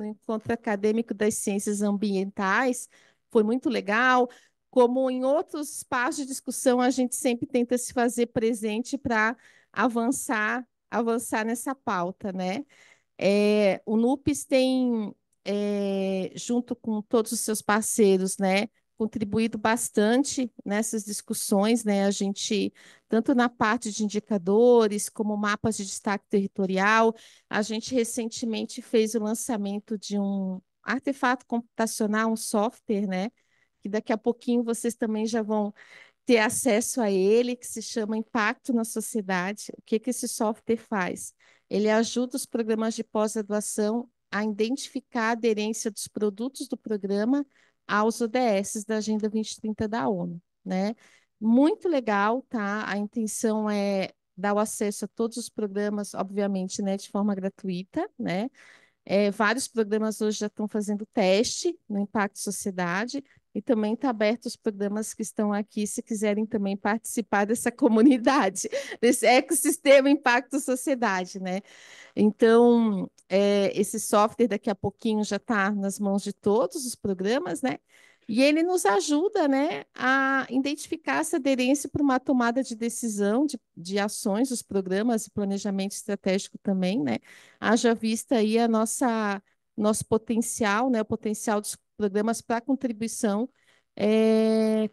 Encontro Acadêmico das Ciências Ambientais, foi muito legal. Como em outros espaços de discussão, a gente sempre tenta se fazer presente para avançar nessa pauta, né? O NUPES tem, junto com todos os seus parceiros, né, contribuído bastante nessas discussões, né? A gente, tanto na parte de indicadores, como mapas de destaque territorial, a gente recentemente fez o lançamento de um artefato computacional, um software, né? Que daqui a pouquinho vocês também já vão ter acesso a ele, que se chama Impacto na Sociedade. O que que esse software faz? Ele ajuda os programas de pós-graduação a identificar a aderência dos produtos do programa aos ODS da Agenda 2030 da ONU, né? Muito legal, tá? A intenção é dar o acesso a todos os programas, obviamente, né, de forma gratuita, né? Vários programas hoje já estão fazendo teste no Impacto Sociedade e também está aberto os programas que estão aqui, se quiserem também participar dessa comunidade, desse ecossistema Impacto Sociedade, né? Então, esse software daqui a pouquinho já está nas mãos de todos os programas, né? E ele nos ajuda, né, a identificar essa aderência para uma tomada de decisão de ações, os programas e planejamento estratégico também, né? Haja vista aí nosso potencial, né, o potencial dos programas para contribuição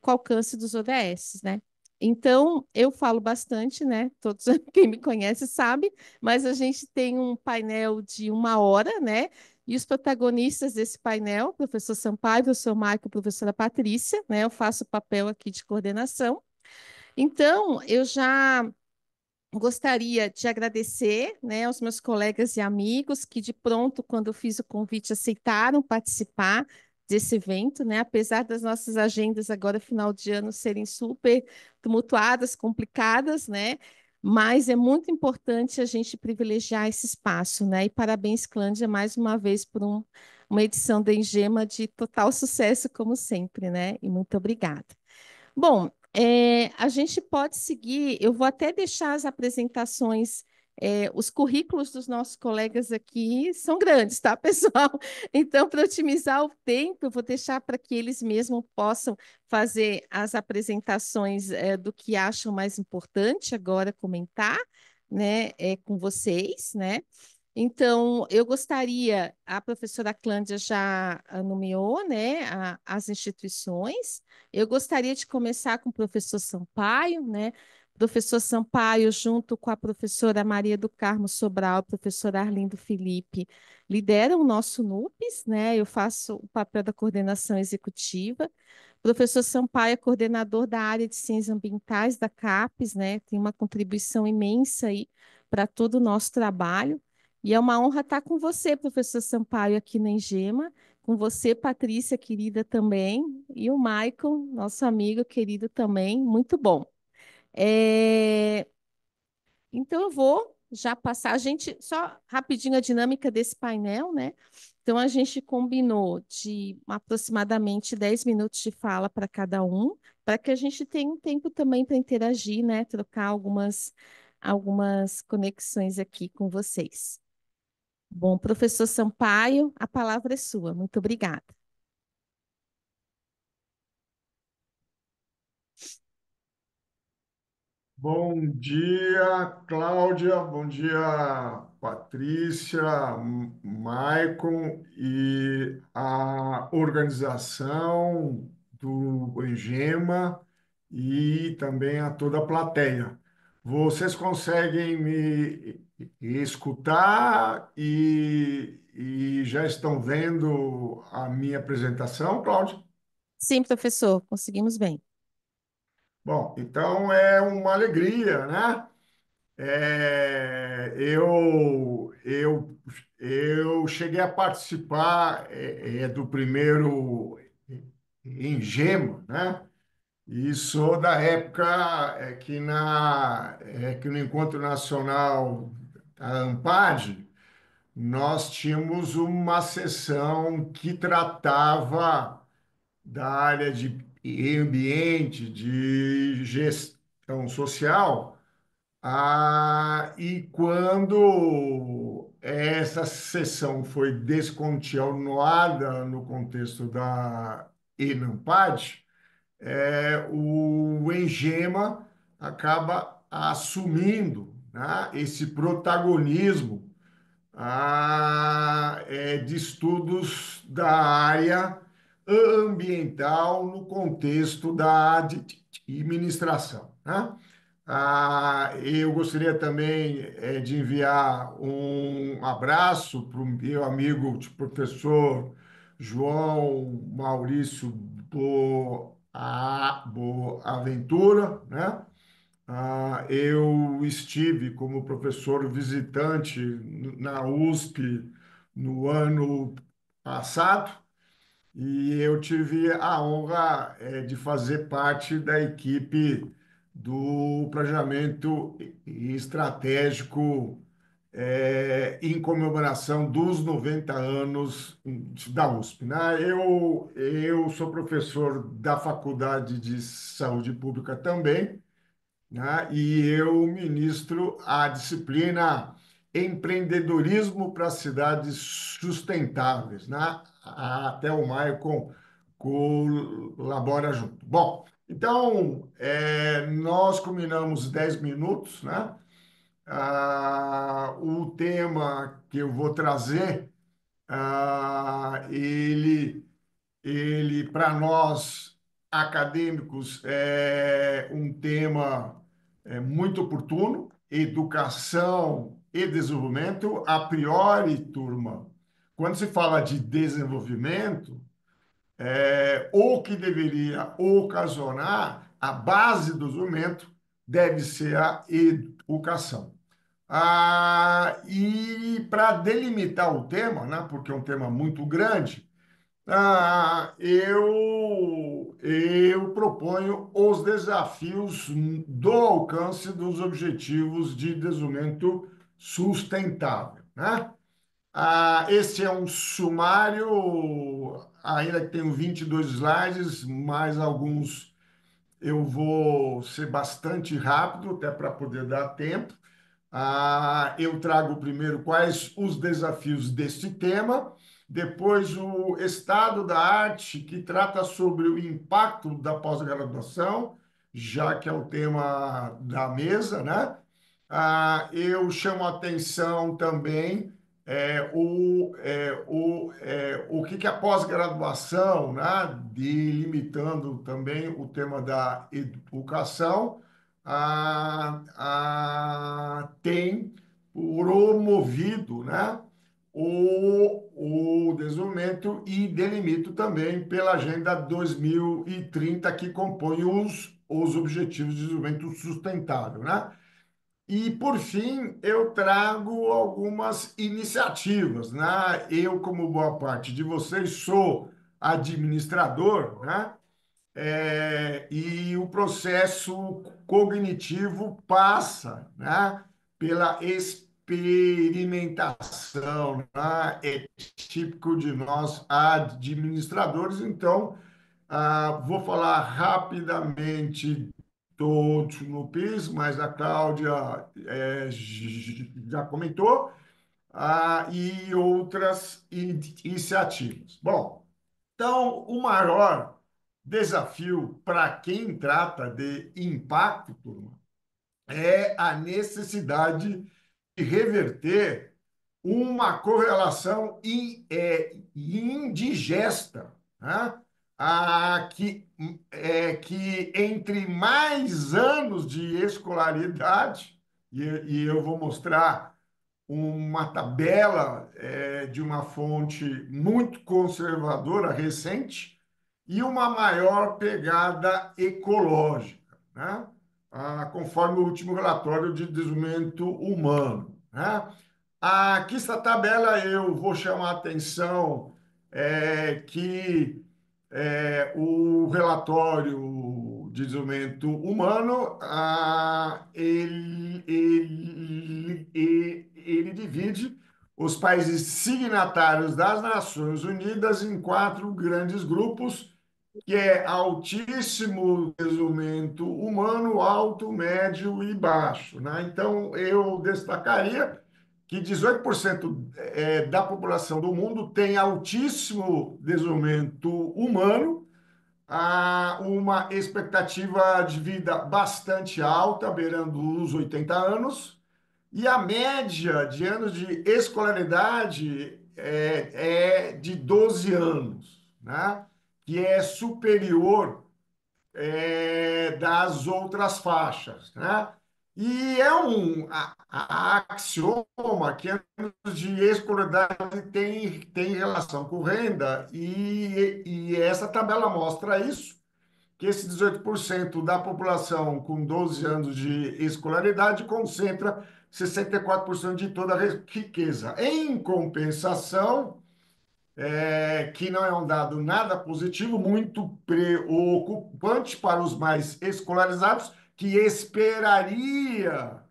com o alcance dos ODS, né? Então, eu falo bastante, né? Todos quem me conhece sabe, mas a gente tem um painel de 1 hora, né? E os protagonistas desse painel, professor Sampaio, professor Maico, professora Patrícia, né? Eu faço o papel aqui de coordenação. Então, eu já gostaria de agradecer, né, aos meus colegas e amigos que, de pronto, quando eu fiz o convite, aceitaram participar desse evento, né? Apesar das nossas agendas agora, final de ano, serem super tumultuadas, complicadas, né? Mas é muito importante a gente privilegiar esse espaço, né? E parabéns, Clândia, mais uma vez por uma edição da Engema de total sucesso, como sempre, né? E muito obrigada. Bom, a gente pode seguir, eu vou até deixar as apresentações, os currículos dos nossos colegas aqui são grandes, tá, pessoal? Então, para otimizar o tempo, eu vou deixar para que eles mesmos possam fazer as apresentações, do que acham mais importante agora comentar, né, com vocês, né? Então, eu gostaria, a professora Clândia já nomeou, né, as instituições. Eu gostaria de começar com o professor Sampaio, né? Professor Sampaio, junto com a professora Maria do Carmo Sobral, professora Arlindo Felipe, lideram o nosso NUPES, né? Eu faço o papel da coordenação executiva. Professor Sampaio é coordenador da área de ciências ambientais da CAPES, né? Tem uma contribuição imensa aí para todo o nosso trabalho. E é uma honra estar com você, professor Sampaio, aqui na Engema, com você, Patrícia, querida também, e o Michael, nosso amigo querido também, muito bom. É, Então, eu vou já passar, a gente, só rapidinho a dinâmica desse painel, né? Então, a gente combinou de aproximadamente 10 minutos de fala para cada um, para que a gente tenha um tempo também para interagir, né? Trocar algumas conexões aqui com vocês. Bom, professor Sampaio, a palavra é sua. Muito obrigada. Bom dia, Cláudia. Bom dia, Patrícia, Maicon e a organização do Engema e também a toda a plateia. Vocês conseguem me escutar e já estão vendo a minha apresentação, Cláudia? Sim, professor, conseguimos bem. Bom, então é uma alegria, né? Eu cheguei a participar do primeiro Engema, né? E sou da época que no Encontro Nacional da ANPAD, nós tínhamos uma sessão que tratava da área de ambiente, de gestão social. E quando essa sessão foi descontinuada no contexto da ENAMPAD, o Engema acaba assumindo, né, esse protagonismo de estudos da área ambiental no contexto da administração, né? Eu gostaria também de enviar um abraço para o meu amigo, professor João Maurício Boaventura, né? Eu estive como professor visitante na USP no ano passado e eu tive a honra de fazer parte da equipe do planejamento estratégico em comemoração dos 90 anos da USP, né? Eu sou professor da Faculdade de Saúde Pública também, né? E eu ministro a disciplina Empreendedorismo para Cidades Sustentáveis, né? Até o Maicon colabora junto. Bom, então, nós combinamos 10 minutos, né? O tema que eu vou trazer, ele para nós acadêmicos é um tema muito oportuno, educação e desenvolvimento. A priori, turma, quando se fala de desenvolvimento, o que deveria ocasionar a base do desenvolvimento deve ser a educação. E para delimitar o tema, né, porque é um tema muito grande, eu proponho os desafios do alcance dos objetivos de desenvolvimento sustentável, né? Esse é um sumário, ainda que tenho 22 slides, mais alguns eu vou ser bastante rápido, até para poder dar tempo. Eu trago primeiro quais os desafios deste tema, depois o estado da arte, que trata sobre o impacto da pós-graduação, já que é o tema da mesa, né? Eu chamo a atenção também o que a pós-graduação, né, delimitando também o tema da educação, tem promovido, né, o desenvolvimento e delimito também pela Agenda 2030, que compõe os Objetivos de Desenvolvimento Sustentável, né? E, por fim, eu trago algumas iniciativas, né? Eu, como boa parte de vocês, sou administrador, né? E o processo cognitivo passa, né, pela experimentação, né? É típico de nós administradores. Então, vou falar rapidamente todos no PIS, mas a Cláudia já comentou, e outras iniciativas. Bom, então, o maior desafio para quem trata de impacto, turma, é a necessidade de reverter uma correlação indigesta, né? Que entre mais anos de escolaridade, e eu vou mostrar uma tabela de uma fonte muito conservadora, recente, e uma maior pegada ecológica, né? Conforme o último relatório de desenvolvimento humano, né? Aqui essa tabela eu vou chamar a atenção que o relatório de desenvolvimento humano, ele divide os países signatários das Nações Unidas em quatro grandes grupos, que é altíssimo desenvolvimento humano, alto, médio e baixo, né? Então, eu destacaria que 18% da população do mundo tem altíssimo desenvolvimento humano, uma expectativa de vida bastante alta, beirando os 80 anos, e a média de anos de escolaridade é de 12 anos, né? Que é superior das outras faixas, né? E é axioma que anos de escolaridade tem relação com renda, e essa tabela mostra isso, que esse 18% da população com 12 anos de escolaridade concentra 64% de toda a riqueza. Em compensação, que não é um dado nada positivo, muito preocupante para os mais escolarizados, que esperaria,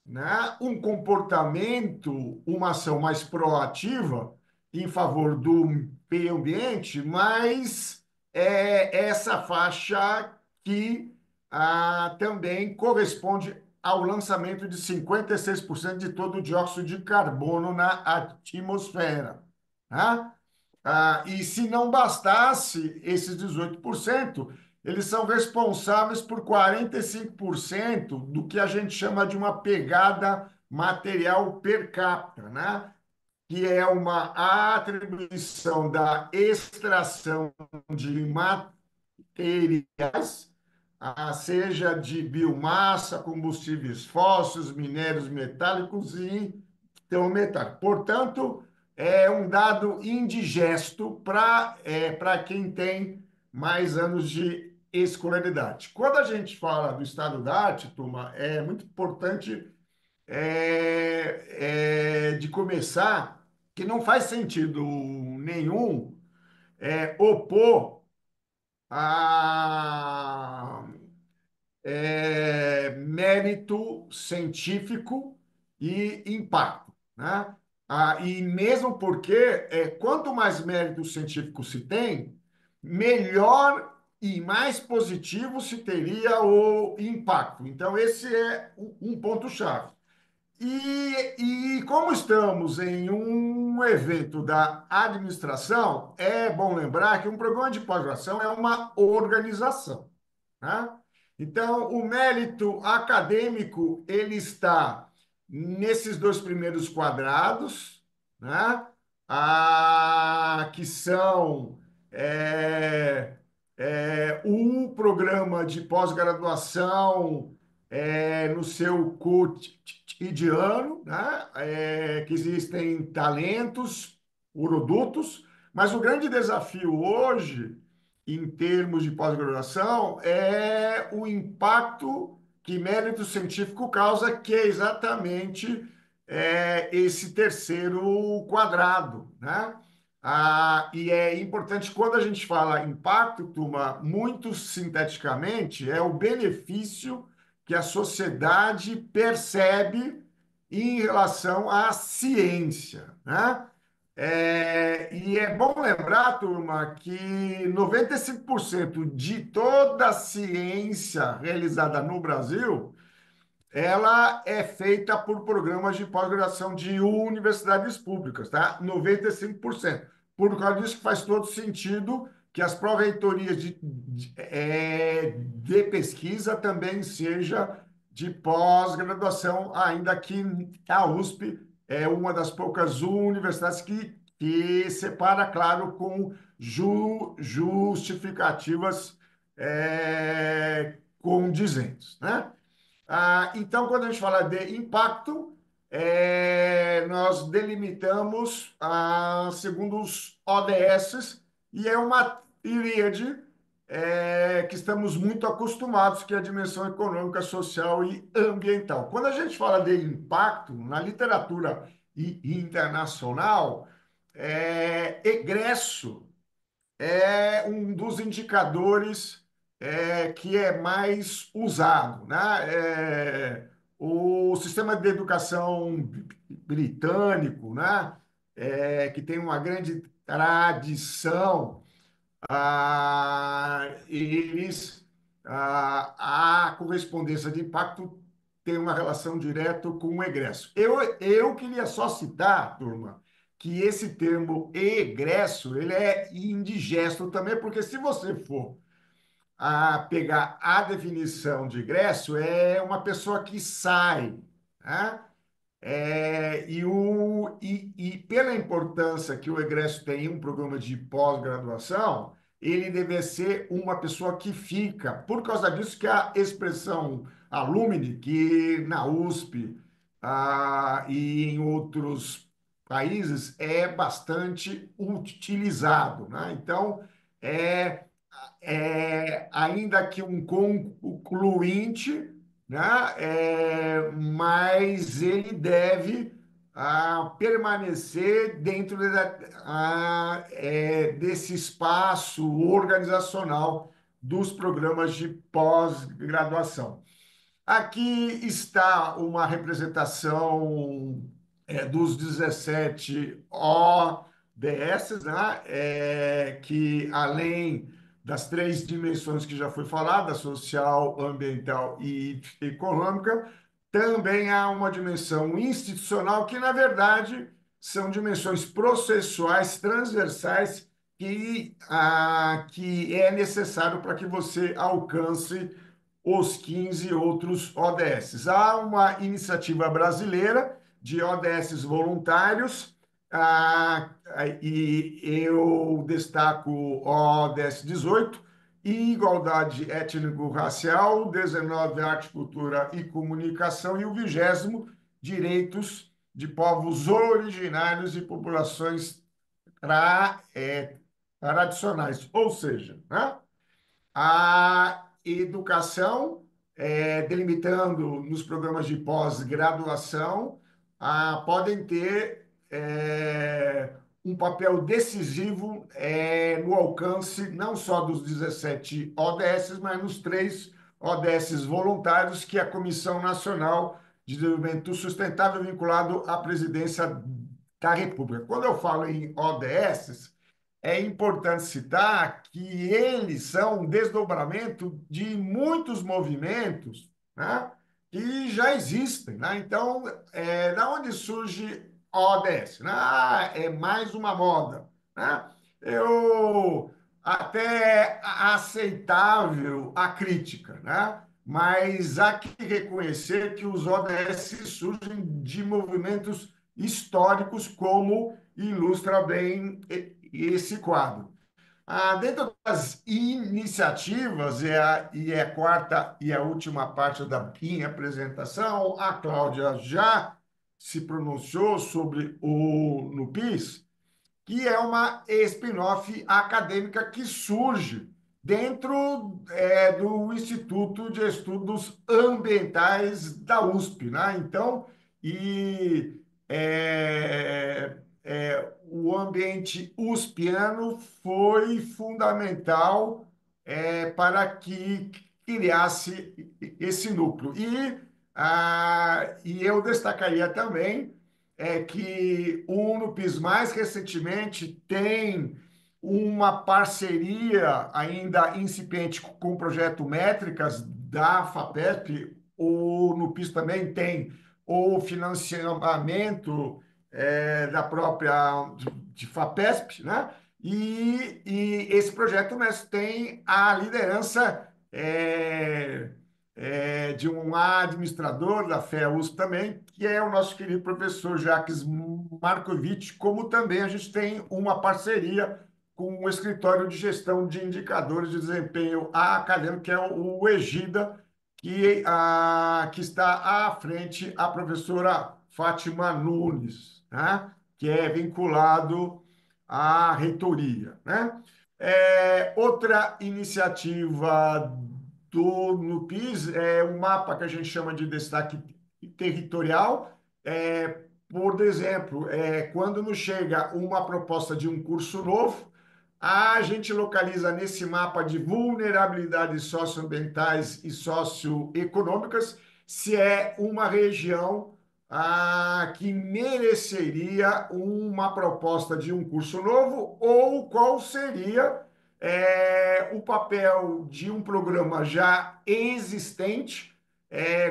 né, um comportamento, uma ação mais proativa em favor do meio ambiente, mas é essa faixa que também corresponde ao lançamento de 56% de todo o dióxido de carbono na atmosfera, né? E se não bastasse esses 18%, eles são responsáveis por 45% do que a gente chama de uma pegada material per capita, né? Que é uma atribuição da extração de materiais, seja de biomassa, combustíveis fósseis, minérios metálicos e então metálico. Portanto, é um dado indigesto para quem tem mais anos de escolaridade. Quando a gente fala do estado da arte, turma, é muito importante de começar que não faz sentido nenhum opor a mérito científico e impacto, né? E mesmo porque quanto mais mérito científico se tem, melhor e mais positivo se teria o impacto. Então, esse é um ponto-chave. E como estamos em um evento da administração, é bom lembrar que um programa de pós-graduação é uma organização, né? Então, o mérito acadêmico, ele está nesses dois primeiros quadrados, né? Que são o programa de pós-graduação no seu cotidiano, né? Que existem talentos, produtos, mas o grande desafio hoje em termos de pós-graduação, é o impacto que mérito científico causa, que é exatamente esse terceiro quadrado, né? E é importante, quando a gente fala impacto, turma, muito sinteticamente, é o benefício que a sociedade percebe em relação à ciência, né? E é bom lembrar, turma, que 95% de toda a ciência realizada no Brasil, ela é feita por programas de pós-graduação de universidades públicas, tá? 95%. Por causa disso que faz todo sentido que as pró-reitorias de pesquisa também seja de pós-graduação, ainda que a USP é uma das poucas universidades que separa, claro, com justificativas condizentes, né? Então, quando a gente fala de impacto, nós delimitamos segundo os ODS, e é uma tríade que estamos muito acostumados, que é a dimensão econômica, social e ambiental. Quando a gente fala de impacto, na literatura internacional, egresso é um dos indicadores que é mais usado, né? O sistema de educação britânico, né? Que tem uma grande tradição, eles a correspondência de impacto tem uma relação direta com o egresso. Eu queria só citar, turma, que esse termo egresso, ele é indigesto também, porque se você for pegar a definição de egresso, é uma pessoa que sai, né? E pela importância que o egresso tem em um programa de pós-graduação, ele deve ser uma pessoa que fica. Por causa disso que a expressão alumni, que na USP e em outros países é bastante utilizado, né? Então, é, ainda que um concluinte, né? Mas ele deve permanecer dentro desse espaço organizacional dos programas de pós-graduação. Aqui está uma representação dos 17 ODS, né? Que além das três dimensões que já foi falada, social, ambiental e econômica, também há uma dimensão institucional que, na verdade, são dimensões processuais transversais que é necessário para que você alcance os 15 outros ODS. Há uma iniciativa brasileira de ODS voluntários, e eu destaco o ODS 18, Igualdade Étnico-Racial, 19, Arte, Cultura e Comunicação, e o 20º, Direitos de Povos Originários e Populações Tradicionais. Ou seja, né? A educação, delimitando nos programas de pós-graduação, podem ter um papel decisivo no alcance não só dos 17 ODS, mas nos três ODS voluntários que a Comissão Nacional de Desenvolvimento Sustentável vinculado à presidência da República. Quando eu falo em ODS, é importante citar que eles são um desdobramento de muitos movimentos, né, que já existem, né? Então, da onde surge a ODS? Né? É mais uma moda, né? Eu até aceitável a crítica, né? Mas há que reconhecer que os ODS surgem de movimentos históricos, como ilustra bem esse quadro. Dentro das iniciativas, e é a quarta e a última parte da minha apresentação, a Cláudia já se pronunciou sobre o NUPIS, que é uma spin-off acadêmica que surge dentro do Instituto de Estudos Ambientais da USP, né? Então, o ambiente uspiano foi fundamental para que criasse esse núcleo. E eu destacaria também que o UNOPS, mais recentemente, tem uma parceria ainda incipiente com o projeto Métricas da FAPESP. O NUPIS também tem o financiamento da própria de FAPESP, né? E esse projeto Mestre tem a liderança de um administrador da FEA-USP também, que é o nosso querido professor Jacques Markovitch, como também a gente tem uma parceria com o Escritório de Gestão de Indicadores de Desempenho Acadêmico, que é o EGIDA, que está à frente a professora Fátima Nunes, né? Que é vinculado à reitoria, né? Outra iniciativa do NUPIS é um mapa que a gente chama de destaque territorial. Por exemplo, quando nos chega uma proposta de um curso novo, a gente localiza nesse mapa de vulnerabilidades socioambientais e socioeconômicas se é uma região que mereceria uma proposta de um curso novo ou qual seria o papel de um programa já existente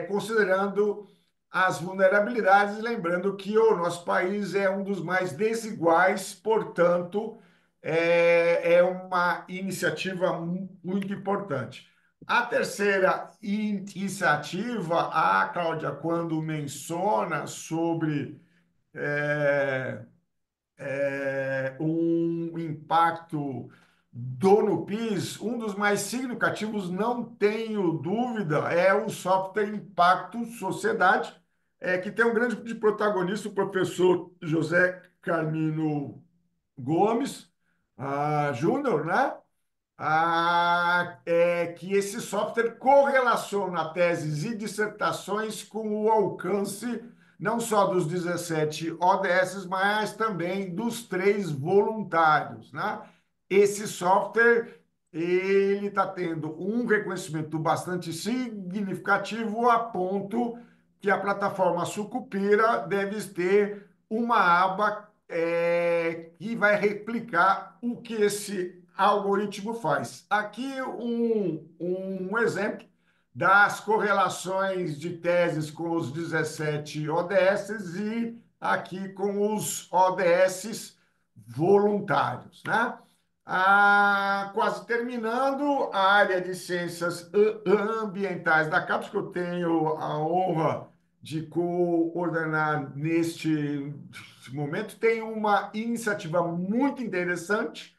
considerando as vulnerabilidades, lembrando que o nosso país é um dos mais desiguais, portanto, é uma iniciativa muito importante. A terceira iniciativa, a Cláudia, quando menciona sobre é, um impacto do NUPIS, um dos mais significativos, não tenho dúvida, é o software Impacto Sociedade, que tem um grande de protagonista, o professor José Carmino Gomes, Júnior, né? Que esse software correlaciona teses e dissertações com o alcance não só dos 17 ODS, mas também dos 3 voluntários, né? Esse software ele está tendo um reconhecimento bastante significativo a ponto que a plataforma Sucupira deve ter uma aba que vai replicar o que esse algoritmo faz. Aqui um exemplo das correlações de teses com os 17 ODS e aqui com os ODS voluntários, né? Quase terminando, a área de ciências ambientais da CAPES, que eu tenho a honra de coordenar neste momento, tem uma iniciativa muito interessante,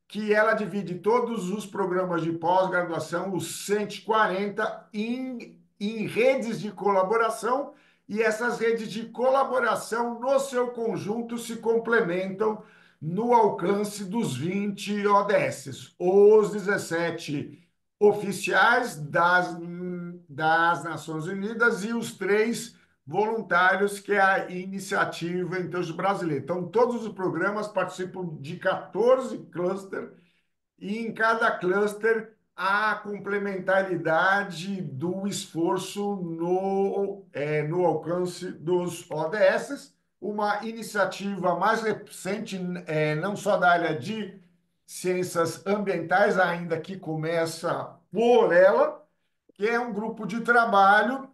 que ela divide todos os programas de pós-graduação, os 140, em redes de colaboração, e essas redes de colaboração, no seu conjunto, se complementam no alcance dos 20 ODS. Os 17 oficiais das Nações Unidas e os 3 voluntários, que é a iniciativa em termos brasileira. Então, todos os programas participam de 14 clusters, e em cada cluster a complementaridade do esforço no alcance dos ODS. Uma iniciativa mais recente, não só da área de ciências ambientais, ainda que começa por ela, que é um grupo de trabalho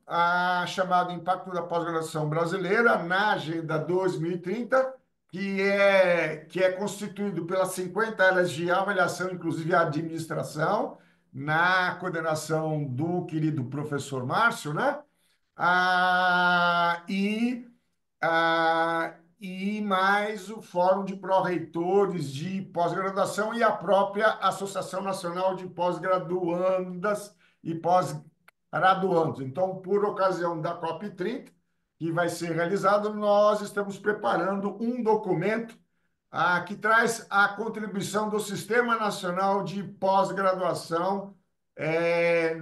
chamado Impacto da Pós-Graduação Brasileira na Agenda 2030, que é constituído pelas 50 áreas de avaliação, inclusive a administração, na coordenação do querido professor Márcio, né? E mais o Fórum de Pró-Reitores de Pós-Graduação e a própria Associação Nacional de Pós-Graduandas e Pós-Graduandos. Então, por ocasião da COP30, que vai ser realizado, nós estamos preparando um documento que traz a contribuição do Sistema Nacional de Pós-Graduação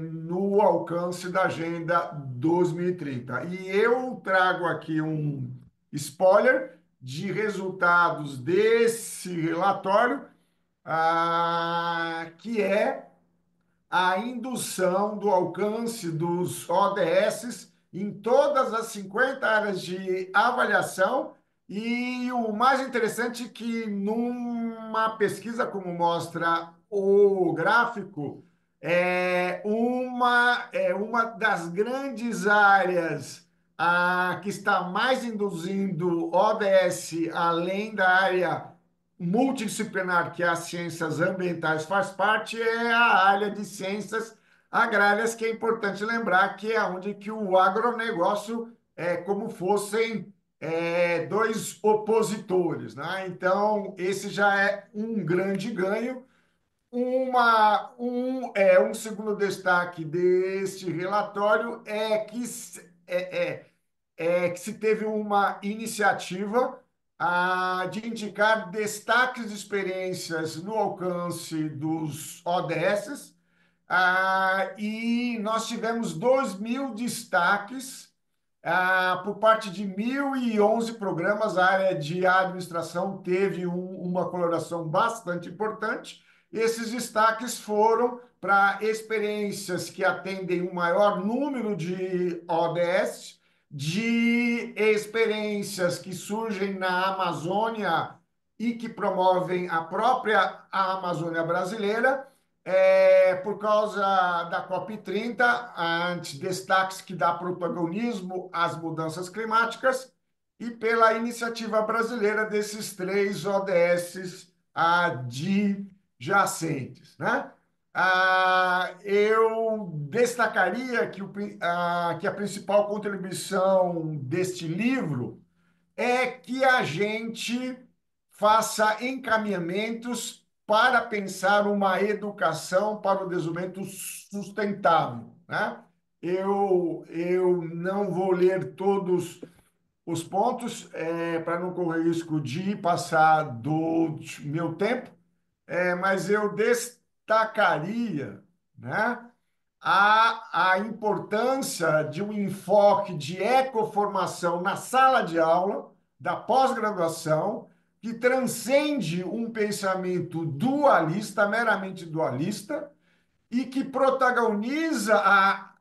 no alcance da Agenda 2030. E eu trago aqui um spoiler de resultados desse relatório, que é a indução do alcance dos ODS em todas as 50 áreas de avaliação. E o mais interessante é que, numa pesquisa, como mostra o gráfico, é uma das grandes áreas que está mais induzindo ODS, além da área multidisciplinar que as ciências ambientais faz parte, é a área de ciências agrárias, que é importante lembrar que é onde que o agronegócio é como fossem dois opositores, né? Então, esse já é um grande ganho. Um segundo destaque deste relatório é que se teve uma iniciativa de indicar destaques de experiências no alcance dos ODS, e nós tivemos 2.000 destaques por parte de 1.011 programas. A área de administração teve uma coloração bastante importante. Esses destaques foram para experiências que atendem um maior número de ODS, de experiências que surgem na Amazônia e que promovem a própria Amazônia brasileira, por causa da COP30, ante destaques que dá protagonismo às mudanças climáticas e pela iniciativa brasileira desses três ODS adjacentes, né? Eu destacaria que a principal contribuição deste livro é que a gente faça encaminhamentos para pensar uma educação para o desenvolvimento sustentável, né? Eu não vou ler todos os pontos, para não correr risco de passar do meu tempo, mas eu destacaria, né, a importância de um enfoque de ecoformação na sala de aula, da pós-graduação, que transcende um pensamento dualista, meramente dualista, e que protagoniza a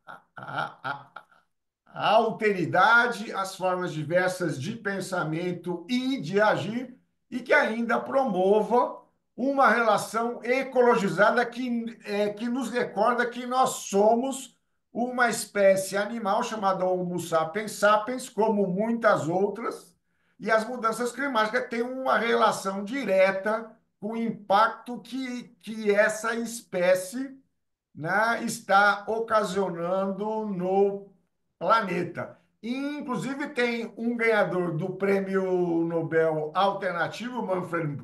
alteridade, as formas diversas de pensamento e de agir, e que ainda promova uma relação ecologizada que nos recorda que nós somos uma espécie animal chamada Homo sapiens sapiens, como muitas outras, e as mudanças climáticas têm uma relação direta com o impacto que essa espécie, né, está ocasionando no planeta. Inclusive, tem um ganhador do Prêmio Nobel Alternativo, Manfred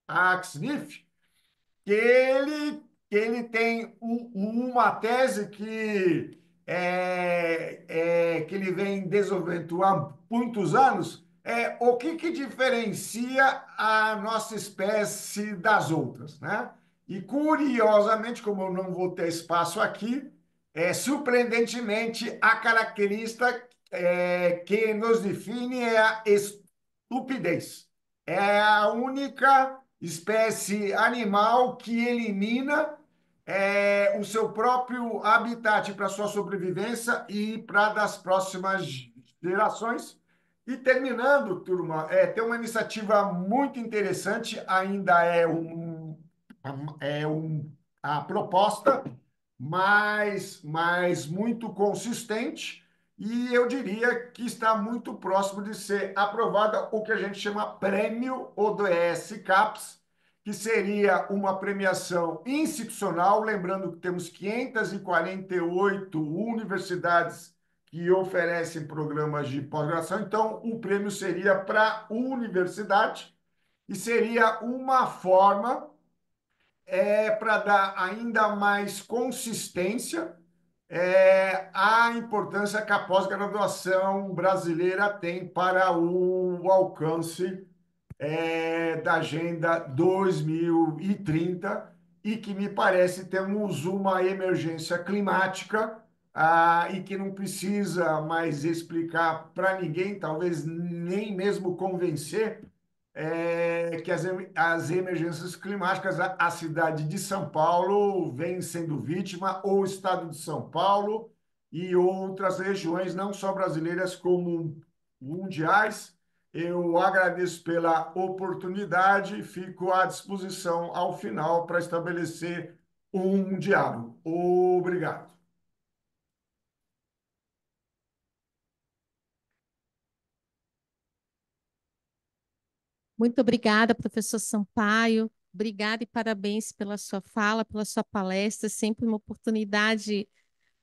Axniff, que ele tem uma tese que ele vem desenvolvendo há muitos anos, o que diferencia a nossa espécie das outras, né? E, curiosamente, como eu não vou ter espaço aqui, surpreendentemente, a característica que nos define é a estupidez. É a única espécie animal que elimina o seu próprio habitat para sua sobrevivência e para das próximas gerações. E terminando, turma, tem uma iniciativa muito interessante, ainda a proposta, mas muito consistente, e eu diria que está muito próximo de ser aprovada o que a gente chama Prêmio ODS CAPES, que seria uma premiação institucional, lembrando que temos 548 universidades que oferecem programas de pós-graduação, então o prêmio seria para a universidade e seria uma forma para dar ainda mais consistência a importância que a pós-graduação brasileira tem para o alcance da Agenda 2030 e que me parece temos uma emergência climática, e que não precisa mais explicar para ninguém, talvez nem mesmo convencer, que as emergências climáticas, a cidade de São Paulo vem sendo vítima, ou o estado de São Paulo e outras regiões, não só brasileiras, como mundiais. Eu agradeço pela oportunidade e fico à disposição ao final para estabelecer um diálogo. Obrigado. Muito obrigada, professor Sampaio. Obrigada e parabéns pela sua fala, pela sua palestra. Sempre uma oportunidade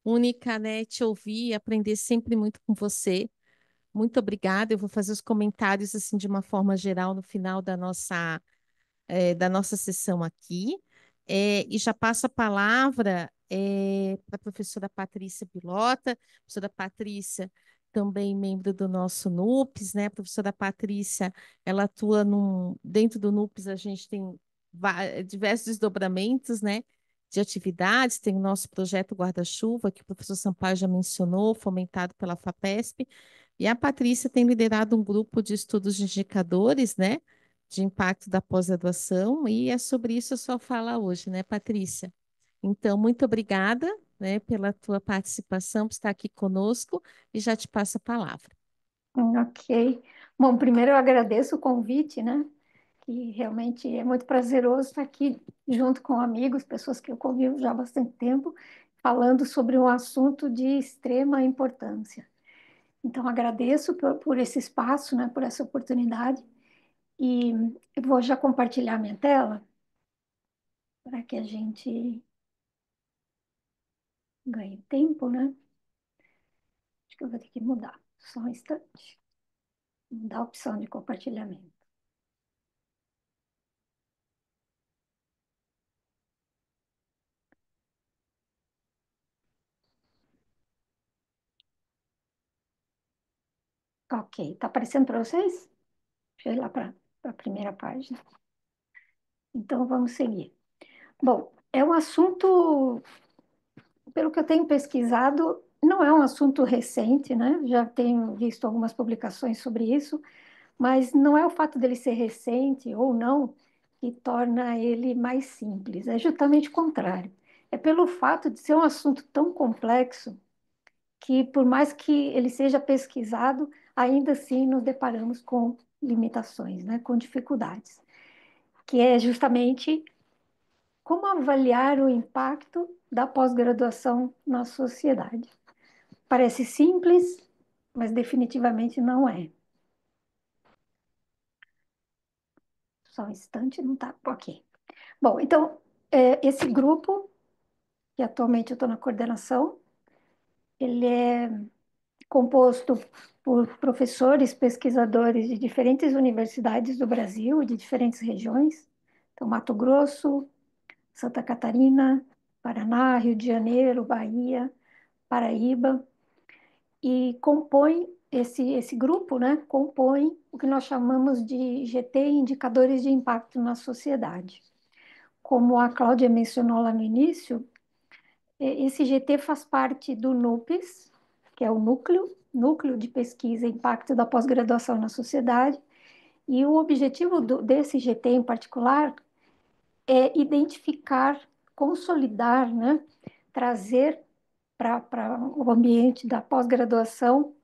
única, né? Te ouvir e aprender sempre muito com você. Muito obrigada. Eu vou fazer os comentários assim de uma forma geral no final da nossa sessão aqui. E já passo a palavra para a professora Patrícia Pilota. Professora Patrícia, também membro do nosso NUPES, né? A professora Patrícia, ela atua dentro do NUPES, a gente tem diversos desdobramentos, né? De atividades, tem o nosso projeto Guarda-Chuva, que o professor Sampaio já mencionou, fomentado pela FAPESP, e a Patrícia tem liderado um grupo de estudos de indicadores, né? De impacto da pós-graduação, e é sobre isso a sua fala hoje, né, Patrícia? Então, muito obrigada, né, pela tua participação, por estar aqui conosco, e já te passo a palavra. Ok. Bom, primeiro eu agradeço o convite, né? que realmente é muito prazeroso estar aqui junto com amigos, pessoas que eu convivo já há bastante tempo, falando sobre um assunto de extrema importância. Então, agradeço por esse espaço, né, por essa oportunidade, e eu vou já compartilhar minha tela para que a gente ganhe tempo, né? Acho que eu vou ter que mudar, só um instante. Mudar a opção de compartilhamento. Ok, tá aparecendo para vocês? Deixa eu ir lá para a primeira página. Então, vamos seguir. Bom, é um assunto, pelo que eu tenho pesquisado, não é um assunto recente, né? Já tenho visto algumas publicações sobre isso, mas não é o fato dele ser recente ou não que torna ele mais simples, é justamente o contrário. É pelo fato de ser um assunto tão complexo que, por mais que ele seja pesquisado, ainda assim nos deparamos com limitações, né? Com dificuldades, que é justamente como avaliar o impacto da pós-graduação na sociedade. Parece simples, mas definitivamente não é. Só um instante, não está. Ok. Bom, então, esse grupo, que atualmente eu estou na coordenação, ele é composto por professores, pesquisadores de diferentes universidades do Brasil, de diferentes regiões. Então, Mato Grosso, Santa Catarina, Paraná, Rio de Janeiro, Bahia, Paraíba, e compõe esse grupo, né, compõe o que nós chamamos de GT, Indicadores de Impacto na Sociedade. Como a Cláudia mencionou lá no início, esse GT faz parte do NUPES, que é o Núcleo de Pesquisa e Impacto da Pós-Graduação na Sociedade, e o objetivo desse GT em particular é identificar, consolidar, né, trazer para o ambiente da pós-graduação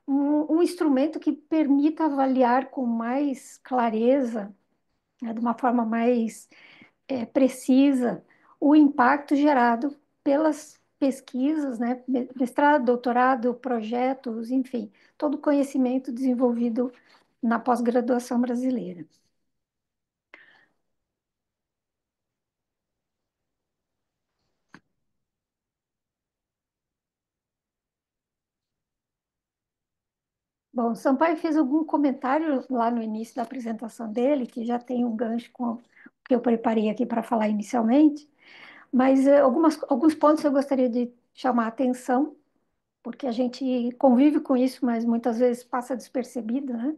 um instrumento que permita avaliar com mais clareza, né, de uma forma mais precisa, o impacto gerado pelas pesquisas, né, mestrado, doutorado, projetos, enfim, todo o conhecimento desenvolvido na pós-graduação brasileira. Bom, Sampaio fez algum comentário lá no início da apresentação dele, que já tem um gancho com o que eu preparei aqui para falar inicialmente, mas alguns pontos eu gostaria de chamar a atenção, porque a gente convive com isso, mas muitas vezes passa despercebido, né?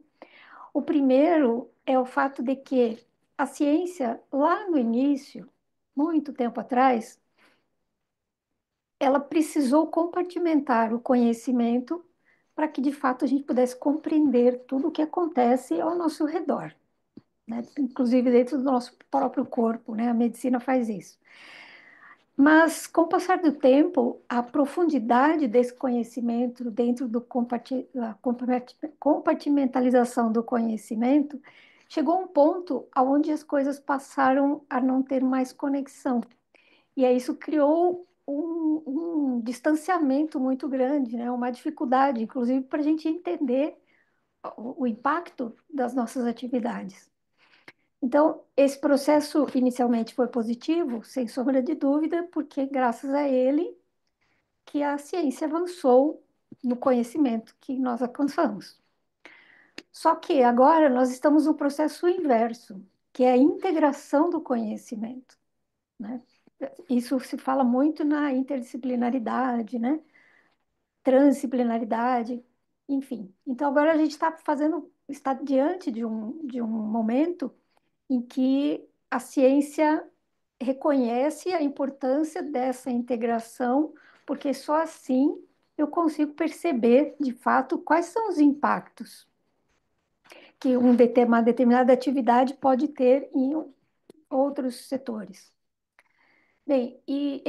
O primeiro é o fato de que a ciência, lá no início, muito tempo atrás, ela precisou compartimentar o conhecimento para que, de fato, a gente pudesse compreender tudo o que acontece ao nosso redor, né? Inclusive dentro do nosso próprio corpo, né? A medicina faz isso. Mas, com o passar do tempo, a profundidade desse conhecimento dentro do compartimentalização do conhecimento chegou a um ponto onde as coisas passaram a não ter mais conexão. E aí isso criou um distanciamento muito grande, né? Uma dificuldade, inclusive, para a gente entender o impacto das nossas atividades. Então, esse processo inicialmente foi positivo, sem sombra de dúvida, porque graças a ele que a ciência avançou no conhecimento que nós alcançamos. Só que agora nós estamos no processo inverso, que é a integração do conhecimento, né? Isso se fala muito na interdisciplinaridade, né? Transdisciplinaridade, enfim. Então agora a gente está diante de um momento em que a ciência reconhece a importância dessa integração, porque só assim eu consigo perceber, de fato, quais são os impactos que uma determinada atividade pode ter em outros setores. Bem, e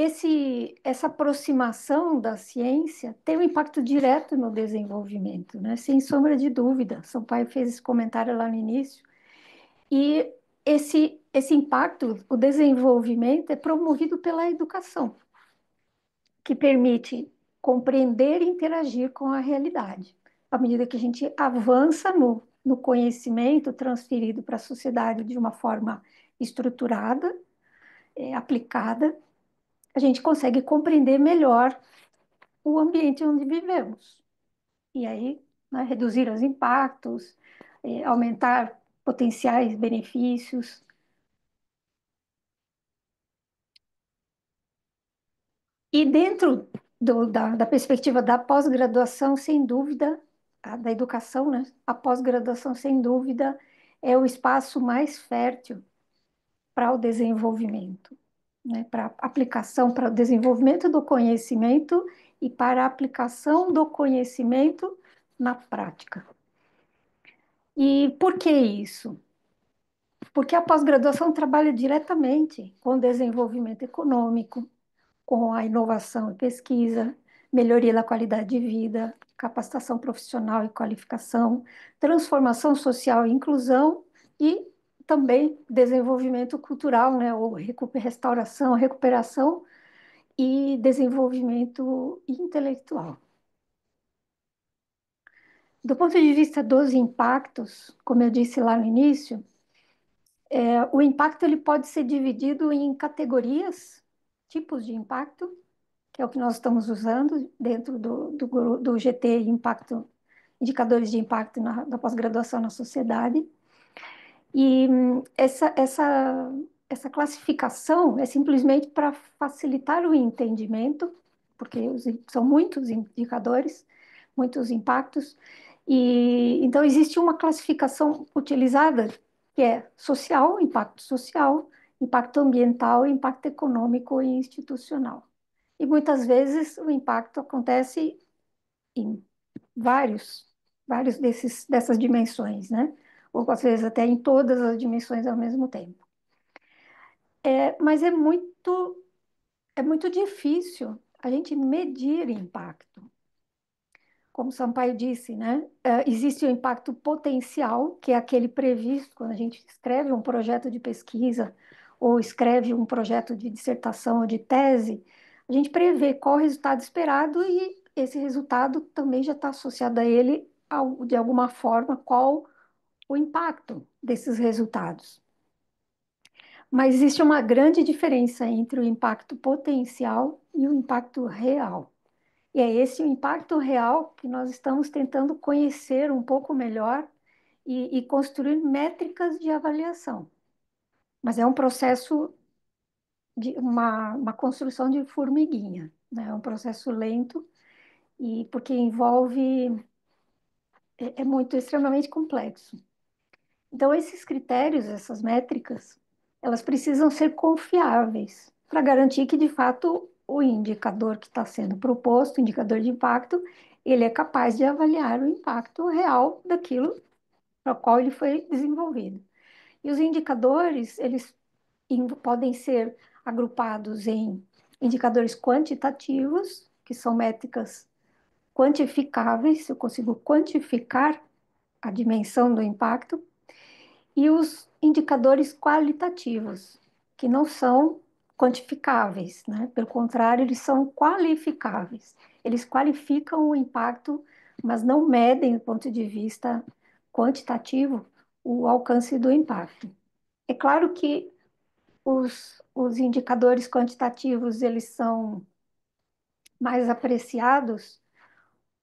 essa aproximação da ciência tem um impacto direto no desenvolvimento, né? Sem sombra de dúvida. Sampaio fez esse comentário lá no início. E esse impacto, o desenvolvimento, é promovido pela educação, que permite compreender e interagir com a realidade. À medida que a gente avança no conhecimento transferido para a sociedade de uma forma estruturada, aplicada, a gente consegue compreender melhor o ambiente onde vivemos. E aí, né, reduzir os impactos, aumentar potenciais benefícios. E dentro da perspectiva da pós-graduação, sem dúvida, da educação, né? A pós-graduação, sem dúvida, é o espaço mais fértil para o desenvolvimento, né? Para a aplicação, para o desenvolvimento do conhecimento e para a aplicação do conhecimento na prática. E por que isso? Porque a pós-graduação trabalha diretamente com o desenvolvimento econômico, com a inovação e pesquisa, melhoria da qualidade de vida, capacitação profissional e qualificação, transformação social e inclusão e também desenvolvimento cultural, né, ou restauração, recuperação e desenvolvimento intelectual. Do ponto de vista dos impactos, como eu disse lá no início, o impacto ele pode ser dividido em categorias, tipos de impacto, que é o que nós estamos usando dentro do GT Impacto, indicadores de impacto da pós-graduação na sociedade. E essa classificação é simplesmente para facilitar o entendimento, porque são muitos indicadores, muitos impactos, e então existe uma classificação utilizada que é social, impacto ambiental, impacto econômico e institucional. E muitas vezes o impacto acontece em vários, dessas dimensões, né? Ou às vezes até em todas as dimensões ao mesmo tempo. Mas é muito difícil a gente medir impacto. Como Sampaio disse, né? Existe o impacto potencial, que é aquele previsto quando a gente escreve um projeto de pesquisa ou escreve um projeto de dissertação ou de tese, a gente prevê qual o resultado esperado e esse resultado também já está associado a ele, de alguma forma, qual o impacto desses resultados. Mas existe uma grande diferença entre o impacto potencial e o impacto real. E é esse o impacto real que nós estamos tentando conhecer um pouco melhor e construir métricas de avaliação. Mas é um processo de uma construção de formiguinha, né? É um processo lento e porque envolve é muito extremamente complexo. Então esses critérios, essas métricas, elas precisam ser confiáveis para garantir que de fato o indicador que está sendo proposto, o indicador de impacto, ele é capaz de avaliar o impacto real daquilo para o qual ele foi desenvolvido. E os indicadores, eles podem ser agrupados em indicadores quantitativos, que são métricas quantificáveis, se eu consigo quantificar a dimensão do impacto, e os indicadores qualitativos, que não são quantificáveis, né? Pelo contrário, eles são qualificáveis. Eles qualificam o impacto, mas não medem, do ponto de vista quantitativo, o alcance do impacto. É claro que os indicadores quantitativos, eles são mais apreciados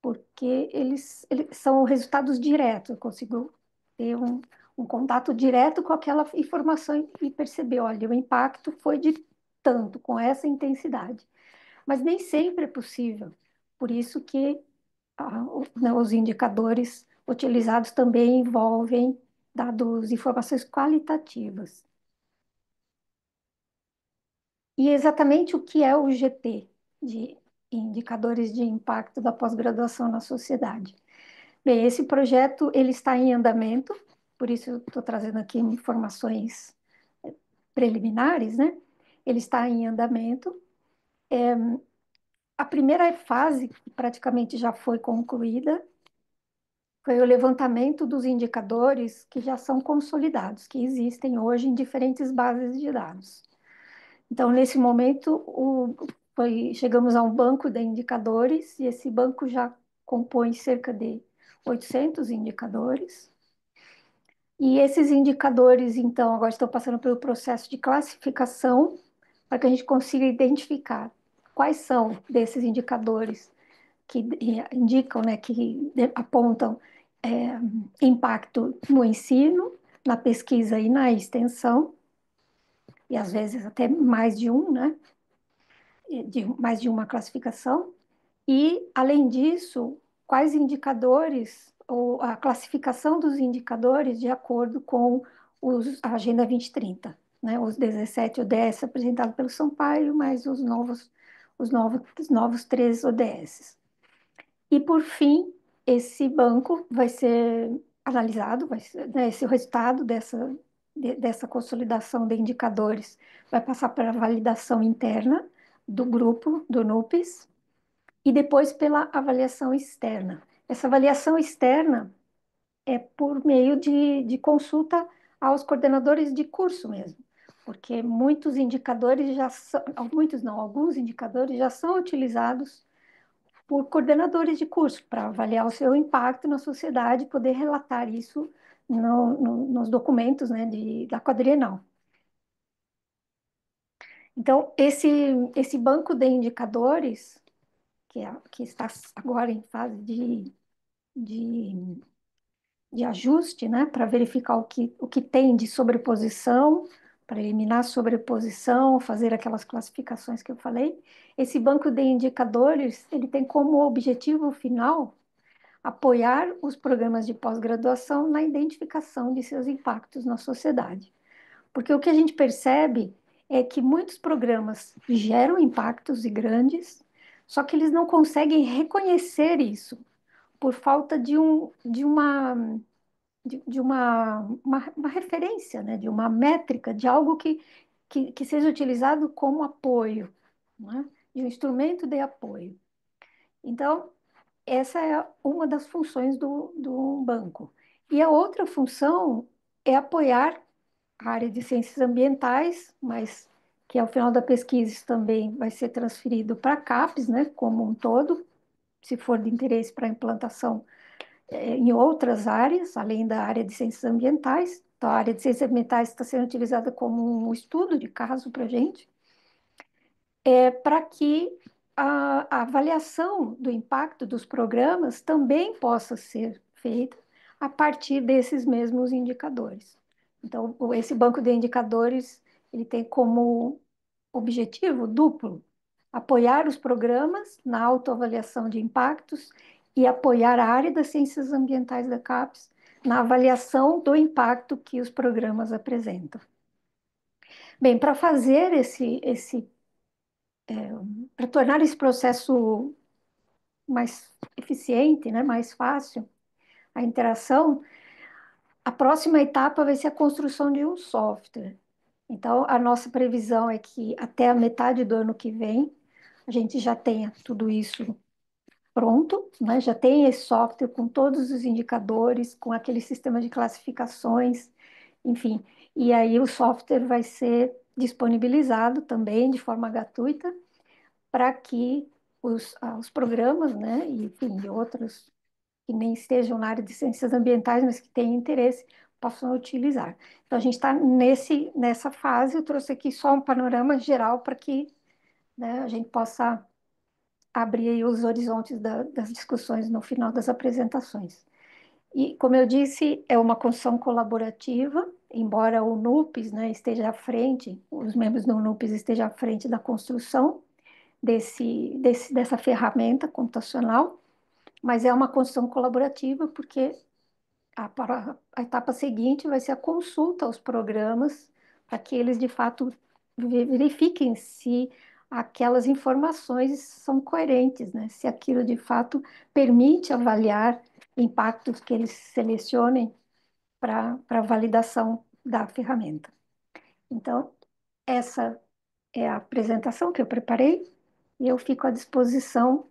porque eles são resultados diretos. Eu consigo ter um contato direto com aquela informação e perceber, olha, o impacto foi de tanto, com essa intensidade. Mas nem sempre é possível. Por isso que né, os indicadores utilizados também envolvem dados, informações qualitativas. E exatamente o que é o GT, de indicadores de impacto da pós-graduação na sociedade. Bem, esse projeto ele está em andamento, por isso eu estou trazendo aqui informações preliminares, né? Ele está em andamento. A primeira fase, que praticamente já foi concluída, foi o levantamento dos indicadores que já são consolidados, que existem hoje em diferentes bases de dados. Então, nesse momento, chegamos a um banco de indicadores, e esse banco já compõe cerca de 800 indicadores. E esses indicadores, então, agora estão passando pelo processo de classificação para que a gente consiga identificar quais são desses indicadores que indicam, né, que apontam impacto no ensino, na pesquisa e na extensão, e às vezes até mais de um, né, mais de uma classificação. E, além disso, quais indicadores, ou a classificação dos indicadores de acordo com a Agenda 2030, né? Os 17 ODS apresentados pelo Sampaio, mais os novos 13 ODS. E, por fim, esse banco vai ser analisado, né, esse resultado dessa consolidação de indicadores vai passar para a validação interna do grupo, do NUPES, e depois pela avaliação externa. Essa avaliação externa é por meio de consulta aos coordenadores de curso mesmo, porque muitos indicadores já são, muitos não, alguns indicadores já são utilizados por coordenadores de curso para avaliar o seu impacto na sociedade e poder relatar isso nos documentos, né, da quadrienal. Então, esse banco de indicadores, que está agora em fase de, de ajuste, né, para verificar o que tem de sobreposição, para eliminar a sobreposição, fazer aquelas classificações que eu falei. Esse banco de indicadores, ele tem como objetivo final apoiar os programas de pós-graduação na identificação de seus impactos na sociedade. Porque o que a gente percebe é que muitos programas geram impactos e grandes, só que eles não conseguem reconhecer isso por falta de uma referência, né? De uma métrica, de algo que seja utilizado como apoio, né? De um instrumento de apoio. Então, essa é uma das funções do banco. E a outra função é apoiar a área de ciências ambientais, mas que ao final da pesquisa isso também vai ser transferido para a CAPES, né, como um todo, se for de interesse para a implantação em outras áreas, além da área de ciências ambientais. Então, a área de ciências ambientais está sendo utilizada como um estudo de caso para a gente, para que a avaliação do impacto dos programas também possa ser feita a partir desses mesmos indicadores. Então, esse banco de indicadores, ele tem como objetivo duplo: apoiar os programas na autoavaliação de impactos e apoiar a área das ciências ambientais da CAPES na avaliação do impacto que os programas apresentam. Bem, para fazer para tornar esse processo mais eficiente, né, mais fácil, a interação, a próxima etapa vai ser a construção de um software. Então, a nossa previsão é que até a metade do ano que vem, a gente já tenha tudo isso pronto, né? Já tem esse software com todos os indicadores, com aquele sistema de classificações, enfim. E aí o software vai ser disponibilizado também de forma gratuita para que os programas, né, e enfim, de outros que nem estejam na área de ciências ambientais, mas que tenham interesse, possam utilizar. Então, a gente está nessa fase. Eu trouxe aqui só um panorama geral para que, né, a gente possa abrir aí os horizontes das discussões no final das apresentações. E, como eu disse, é uma construção colaborativa, embora o NUPES, né, esteja à frente, os membros do NUPES estejam à frente da construção dessa ferramenta computacional, mas é uma construção colaborativa porque a etapa seguinte vai ser a consulta aos programas para que eles, de fato, verifiquem se aquelas informações são coerentes, né? Se aquilo, de fato, permite avaliar impactos que eles selecionem para validação da ferramenta. Então, essa é a apresentação que eu preparei e eu fico à disposição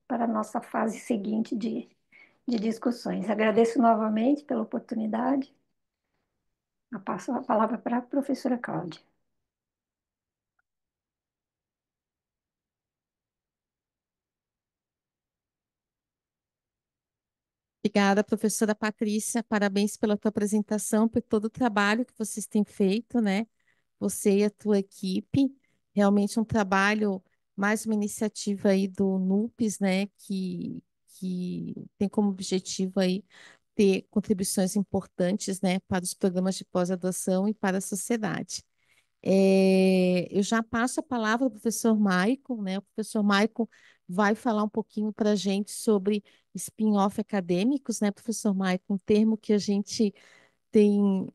para a nossa fase seguinte de de discussões. Agradeço novamente pela oportunidade. Eu passo a palavra para a professora Cláudia. Obrigada, professora Patrícia. Parabéns pela tua apresentação, por todo o trabalho que vocês têm feito, né? Você e a tua equipe. Realmente um trabalho, mais uma iniciativa aí do NUPES, né? Que tem como objetivo aí ter contribuições importantes, né? Para os programas de pós-graduação e para a sociedade. Eu já passo a palavra ao professor Maicon, né? O professor Maicon vai falar um pouquinho para a gente sobre spin-off acadêmicos, né, professor Maicon? Um termo que a gente tem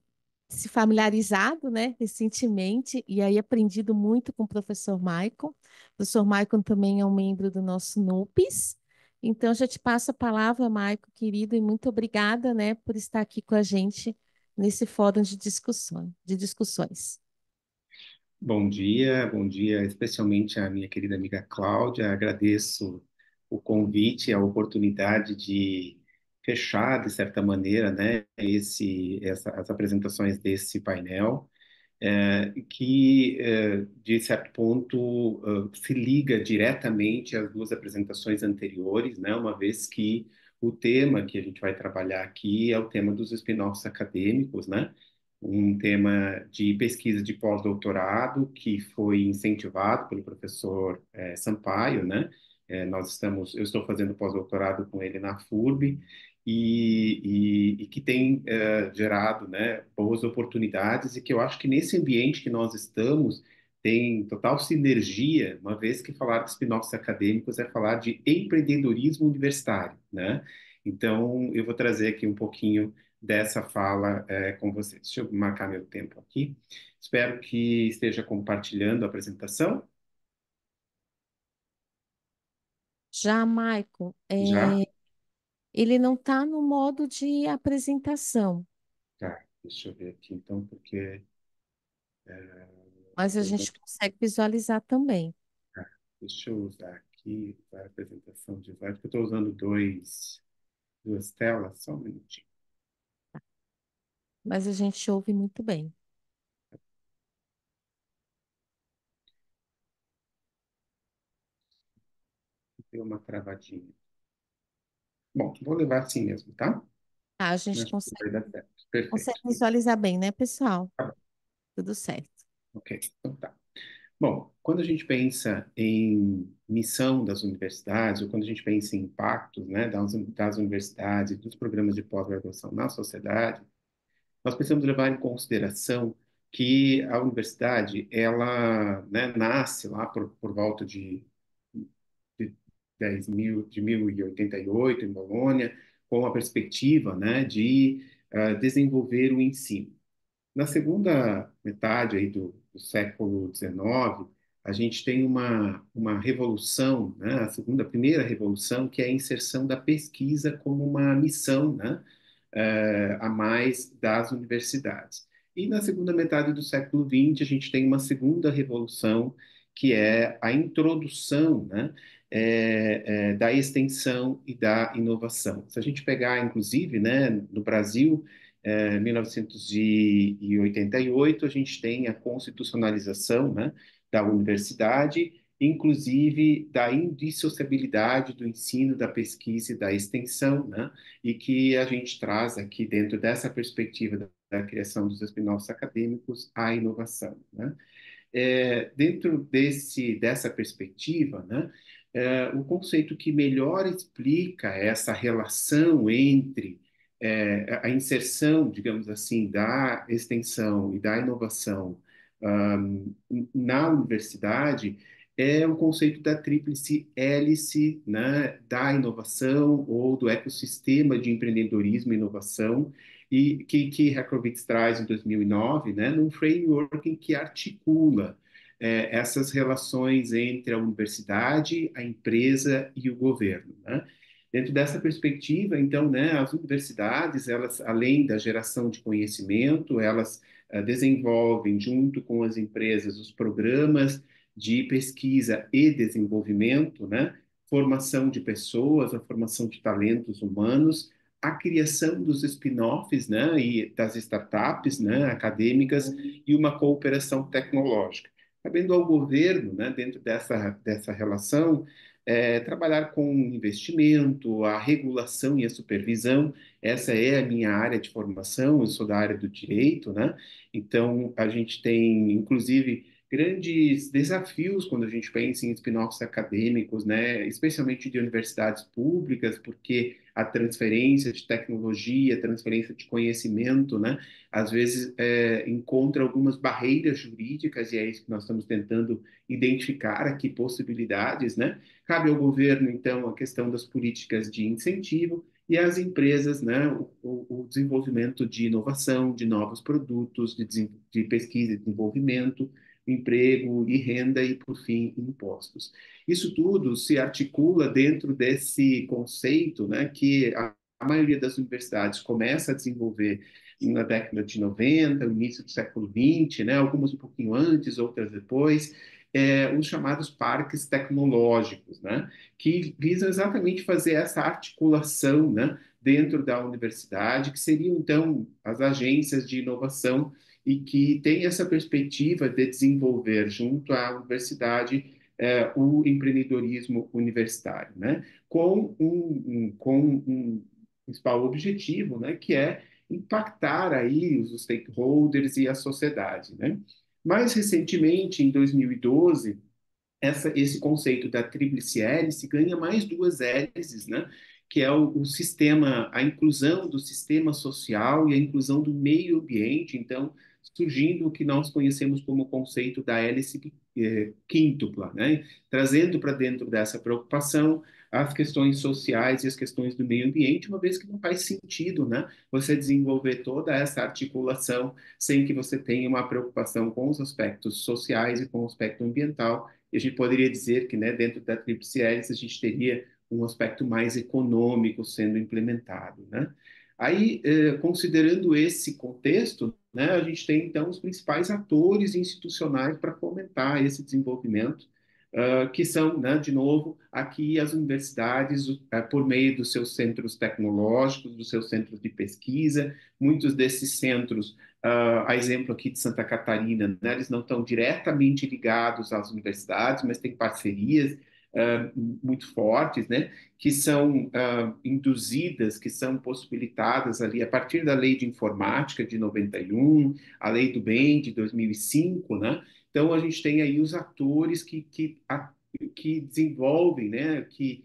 se familiarizado, né, recentemente, e aí aprendido muito com o professor Maicon. O professor Maicon também é um membro do nosso NUPES. Então, já te passo a palavra, Maicon, querido, e muito obrigada, né, por estar aqui com a gente nesse fórum de discussões. Bom dia, especialmente à minha querida amiga Cláudia. Agradeço o convite, a oportunidade de fechar, de certa maneira, né, as apresentações desse painel, de certo ponto, se liga diretamente às duas apresentações anteriores, né, uma vez que o tema que a gente vai trabalhar aqui é o tema dos spin-offs acadêmicos, né? Um tema de pesquisa de pós-doutorado que foi incentivado pelo professor Sampaio, né? Eu estou fazendo pós-doutorado com ele na FURB e que tem gerado, né, boas oportunidades e que eu acho que nesse ambiente que nós estamos tem total sinergia, uma vez que falar de spin-offs acadêmicos é falar de empreendedorismo universitário, né? Então, eu vou trazer aqui um pouquinho dessa fala com vocês. Deixa eu marcar meu tempo aqui. Espero que esteja compartilhando a apresentação. Já, Maicon, Já? ele não está no modo de apresentação, Tá. Deixa eu ver aqui então, porque mas a eu não. gente consegue visualizar também. Tá. Deixa eu usar aqui a apresentação de slide, porque eu estou usando duas telas, só um minutinho. Mas a gente ouve muito bem. Deu uma travadinha. Bom, vou levar assim mesmo, tá? Ah, a gente Acho que vai dar certo. consegue Perfeito. visualizar bem, né, pessoal? Tá bom. Tudo certo. Ok, então tá. Bom, quando a gente pensa em missão das universidades, ou quando a gente pensa em impactos, né, das universidades e dos programas de pós-graduação na sociedade, nós precisamos levar em consideração que a universidade, ela, né, nasce lá por volta de 1088 em Bolonha, com a perspectiva, né, de desenvolver o ensino. Na segunda metade aí do século XIX, a gente tem uma revolução, né? A primeira revolução, que é a inserção da pesquisa como uma missão, né? A mais das universidades. E na segunda metade do século XX, a gente tem uma segunda revolução, que é a introdução, né? Da extensão e da inovação. Se a gente pegar, inclusive, né, no Brasil, 1988, a gente tem a constitucionalização, né, da universidade, inclusive da indissociabilidade do ensino, da pesquisa e da extensão, né, e que a gente traz aqui dentro dessa perspectiva da criação dos spin-offs acadêmicos a inovação, né? Dentro dessa perspectiva, né, o conceito que melhor explica essa relação entre a inserção, digamos assim, da extensão e da inovação na universidade é o conceito da tríplice hélice, né, da inovação ou do ecossistema de empreendedorismo e inovação, e que Hackowitz traz em 2009, né, num framework em que articula essas relações entre a universidade, a empresa e o governo, né? Dentro dessa perspectiva, então, né, as universidades, elas, além da geração de conhecimento, elas desenvolvem, junto com as empresas, os programas de pesquisa e desenvolvimento, né, formação de pessoas, a formação de talentos humanos, a criação dos spin-offs, né, e das startups, né, acadêmicas e uma cooperação tecnológica. Cabendo ao governo, né, dentro dessa relação, trabalhar com investimento, a regulação e a supervisão. Essa é a minha área de formação, eu sou da área do direito, né? Então, a gente tem, inclusive, grandes desafios quando a gente pensa em spin-offs acadêmicos, né? Especialmente de universidades públicas, porque a transferência de tecnologia, a transferência de conhecimento, né? Às vezes encontra algumas barreiras jurídicas, e é isso que nós estamos tentando identificar aqui possibilidades, né? Cabe ao governo, então, a questão das políticas de incentivo e às empresas, né, o desenvolvimento de inovação, de novos produtos, de pesquisa e desenvolvimento, emprego e renda e, por fim, impostos. Isso tudo se articula dentro desse conceito, né, que a maioria das universidades começa a desenvolver na década de 90, no início do século 20, né, algumas um pouquinho antes, outras depois, os chamados parques tecnológicos, né, que visam exatamente fazer essa articulação, né, dentro da universidade, que seriam, então, as agências de inovação e que tem essa perspectiva de desenvolver junto à universidade o empreendedorismo universitário, né? Com um principal objetivo, né? Que é impactar aí os stakeholders e a sociedade, né? Mais recentemente, em 2012, esse conceito da tríplice hélice ganha mais duas hélices, né? Que é o sistema, a inclusão do sistema social e a inclusão do meio ambiente. Então, surgindo o que nós conhecemos como o conceito da hélice quíntupla, né? Trazendo para dentro dessa preocupação as questões sociais e as questões do meio ambiente, uma vez que não faz sentido, né? Você desenvolver toda essa articulação sem que você tenha uma preocupação com os aspectos sociais e com o aspecto ambiental. E a gente poderia dizer que, né, dentro da tríplice hélice, a gente teria um aspecto mais econômico sendo implementado, né? Aí, considerando esse contexto, né, a gente tem, então, os principais atores institucionais para fomentar esse desenvolvimento, que são, né, de novo, aqui as universidades, por meio dos seus centros tecnológicos, dos seus centros de pesquisa. Muitos desses centros, a exemplo aqui de Santa Catarina, né, eles não estão diretamente ligados às universidades, mas têm parcerias muito fortes, né, que são induzidas, que são possibilitadas ali a partir da Lei de Informática de 91, a Lei do Bem de 2005, né? Então a gente tem aí os atores que desenvolvem, né, que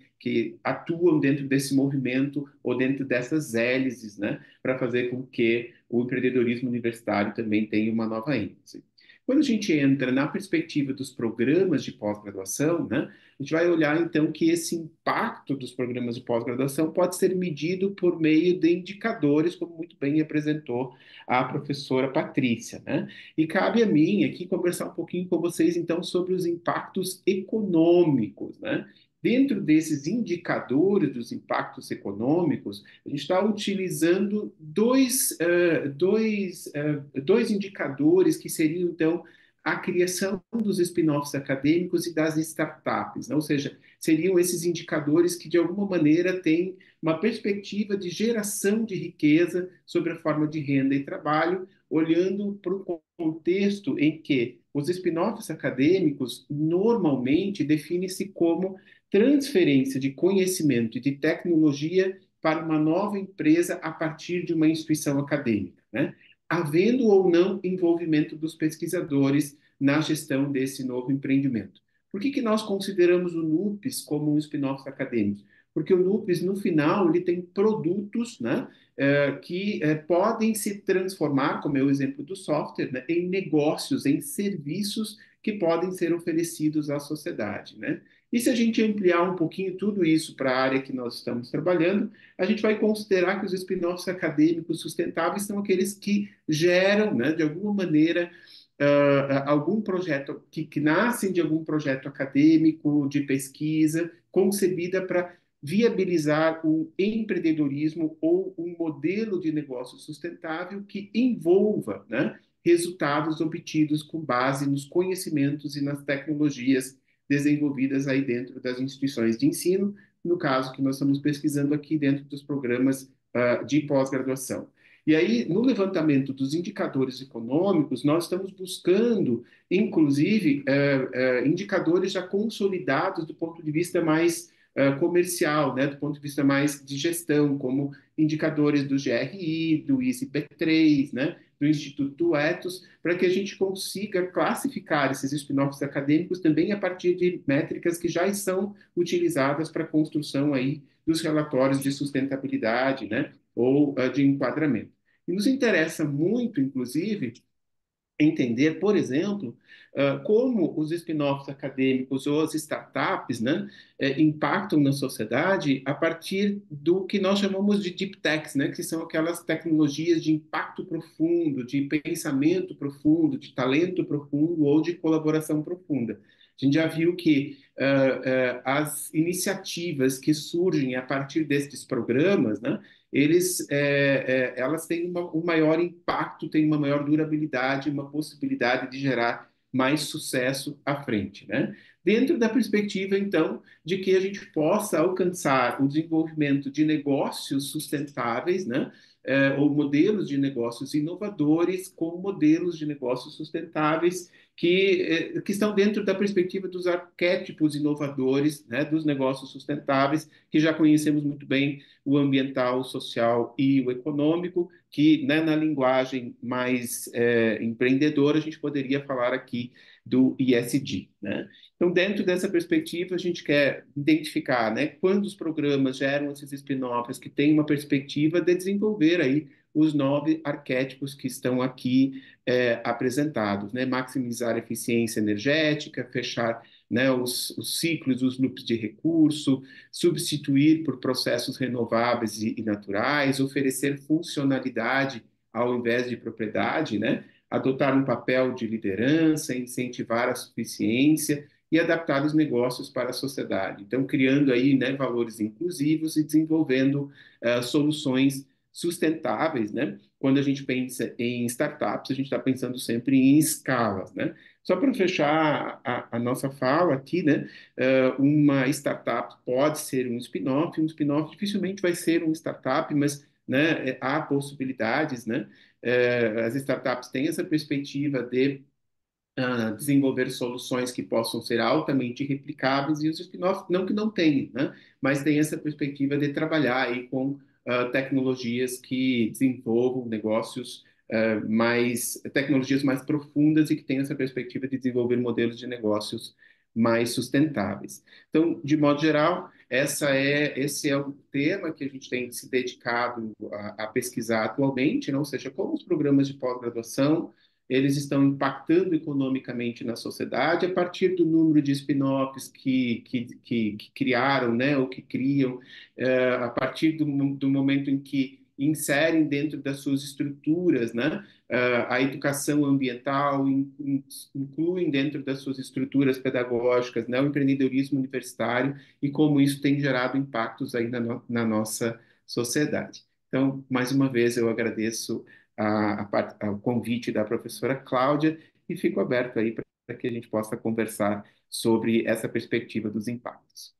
atuam dentro desse movimento ou dentro dessas hélices, né, para fazer com que o empreendedorismo universitário também tenha uma nova ênfase. Quando a gente entra na perspectiva dos programas de pós-graduação, né, a gente vai olhar então que esse impacto dos programas de pós-graduação pode ser medido por meio de indicadores, como muito bem apresentou a professora Patrícia, né? E cabe a mim aqui conversar um pouquinho com vocês então sobre os impactos econômicos, né? Dentro desses indicadores dos impactos econômicos, a gente está utilizando dois indicadores que seriam, então, a criação dos spin-offs acadêmicos e das startups, né? Ou seja, seriam esses indicadores que, de alguma maneira, têm uma perspectiva de geração de riqueza sobre a forma de renda e trabalho, olhando para o contexto em que os spin-offs acadêmicos normalmente definem-se como transferência de conhecimento e de tecnologia para uma nova empresa a partir de uma instituição acadêmica, né? Havendo ou não envolvimento dos pesquisadores na gestão desse novo empreendimento. Por que nós consideramos o NUPES como um spin-off acadêmico? Porque o NUPES, no final, ele tem produtos, né, que podem se transformar, como é o exemplo do software, né, em negócios, em serviços que podem ser oferecidos à sociedade, né? E se a gente ampliar um pouquinho tudo isso para a área que nós estamos trabalhando, a gente vai considerar que os spin-offs acadêmicos sustentáveis são aqueles que geram, né, de alguma maneira, algum projeto, que nascem de algum projeto acadêmico, de pesquisa, concebida para viabilizar o empreendedorismo ou um modelo de negócio sustentável que envolva, né, resultados obtidos com base nos conhecimentos e nas tecnologias desenvolvidas aí dentro das instituições de ensino, no caso que nós estamos pesquisando aqui dentro dos programas de pós-graduação. E aí, no levantamento dos indicadores econômicos, nós estamos buscando, inclusive, indicadores já consolidados do ponto de vista mais comercial, né, do ponto de vista mais de gestão, como indicadores do GRI, do ISIP3, né, do Instituto Etos, para que a gente consiga classificar esses spin-offs acadêmicos também a partir de métricas que já são utilizadas para a construção aí dos relatórios de sustentabilidade, né, ou de enquadramento. E nos interessa muito, inclusive, entender, por exemplo, como os spin-offs acadêmicos ou as startups, né, impactam na sociedade a partir do que nós chamamos de deep techs, né, que são aquelas tecnologias de impacto profundo, de pensamento profundo, de talento profundo ou de colaboração profunda. A gente já viu que as iniciativas que surgem a partir destes programas, né, elas têm um maior impacto, têm uma maior durabilidade, uma possibilidade de gerar mais sucesso à frente, né? Dentro da perspectiva, então, de que a gente possa alcançar o desenvolvimento de negócios sustentáveis, né? Ou modelos de negócios inovadores com modelos de negócios sustentáveis que estão dentro da perspectiva dos arquétipos inovadores, né, dos negócios sustentáveis, que já conhecemos muito bem o ambiental, o social e o econômico, que, né, na linguagem mais empreendedora, a gente poderia falar aqui do ISD, né? Então, dentro dessa perspectiva, a gente quer identificar, né, quando os programas geram esses spin-offs que têm uma perspectiva de desenvolver aí os 9 arquétipos que estão aqui apresentados, né? Maximizar a eficiência energética, fechar, né, os ciclos, os loops de recurso, substituir por processos renováveis e naturais, oferecer funcionalidade ao invés de propriedade, né? Adotar um papel de liderança, incentivar a suficiência e adaptar os negócios para a sociedade. Então, criando aí, né, valores inclusivos e desenvolvendo soluções sustentáveis, né? Quando a gente pensa em startups, a gente está pensando sempre em escalas, né? Só para fechar a nossa fala aqui, né? Uma startup pode ser um spin-off dificilmente vai ser uma startup, mas, né, há possibilidades, né? As startups têm essa perspectiva de desenvolver soluções que possam ser altamente replicáveis e os spin-offs não que não tenham, né? Mas tem essa perspectiva de trabalhar aí com tecnologias que desenvolvam negócios tecnologias mais profundas e que tenham essa perspectiva de desenvolver modelos de negócios mais sustentáveis. Então, de modo geral, esse é o tema que a gente tem se dedicado a pesquisar atualmente, não? Ou seja, como os programas de pós-graduação eles estão impactando economicamente na sociedade a partir do número de spin-offs que criaram, né, ou que criam, a partir do momento em que inserem dentro das suas estruturas, né, a educação ambiental, incluem dentro das suas estruturas pedagógicas, né, o empreendedorismo universitário e como isso tem gerado impactos aí na nossa sociedade. Então, mais uma vez, eu agradeço ao convite da professora Cláudia e fico aberto aí para que a gente possa conversar sobre essa perspectiva dos impactos.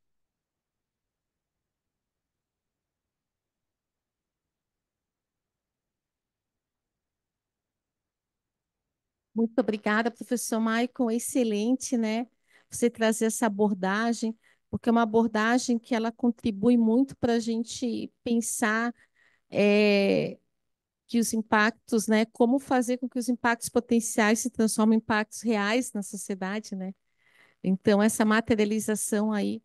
Muito obrigada, professor Maicon. Excelente, né? Você trazer essa abordagem, porque é uma abordagem que ela contribui muito para a gente pensar que os impactos, né? Como fazer com que os impactos potenciais se transformem em impactos reais na sociedade, né? Então, essa materialização aí,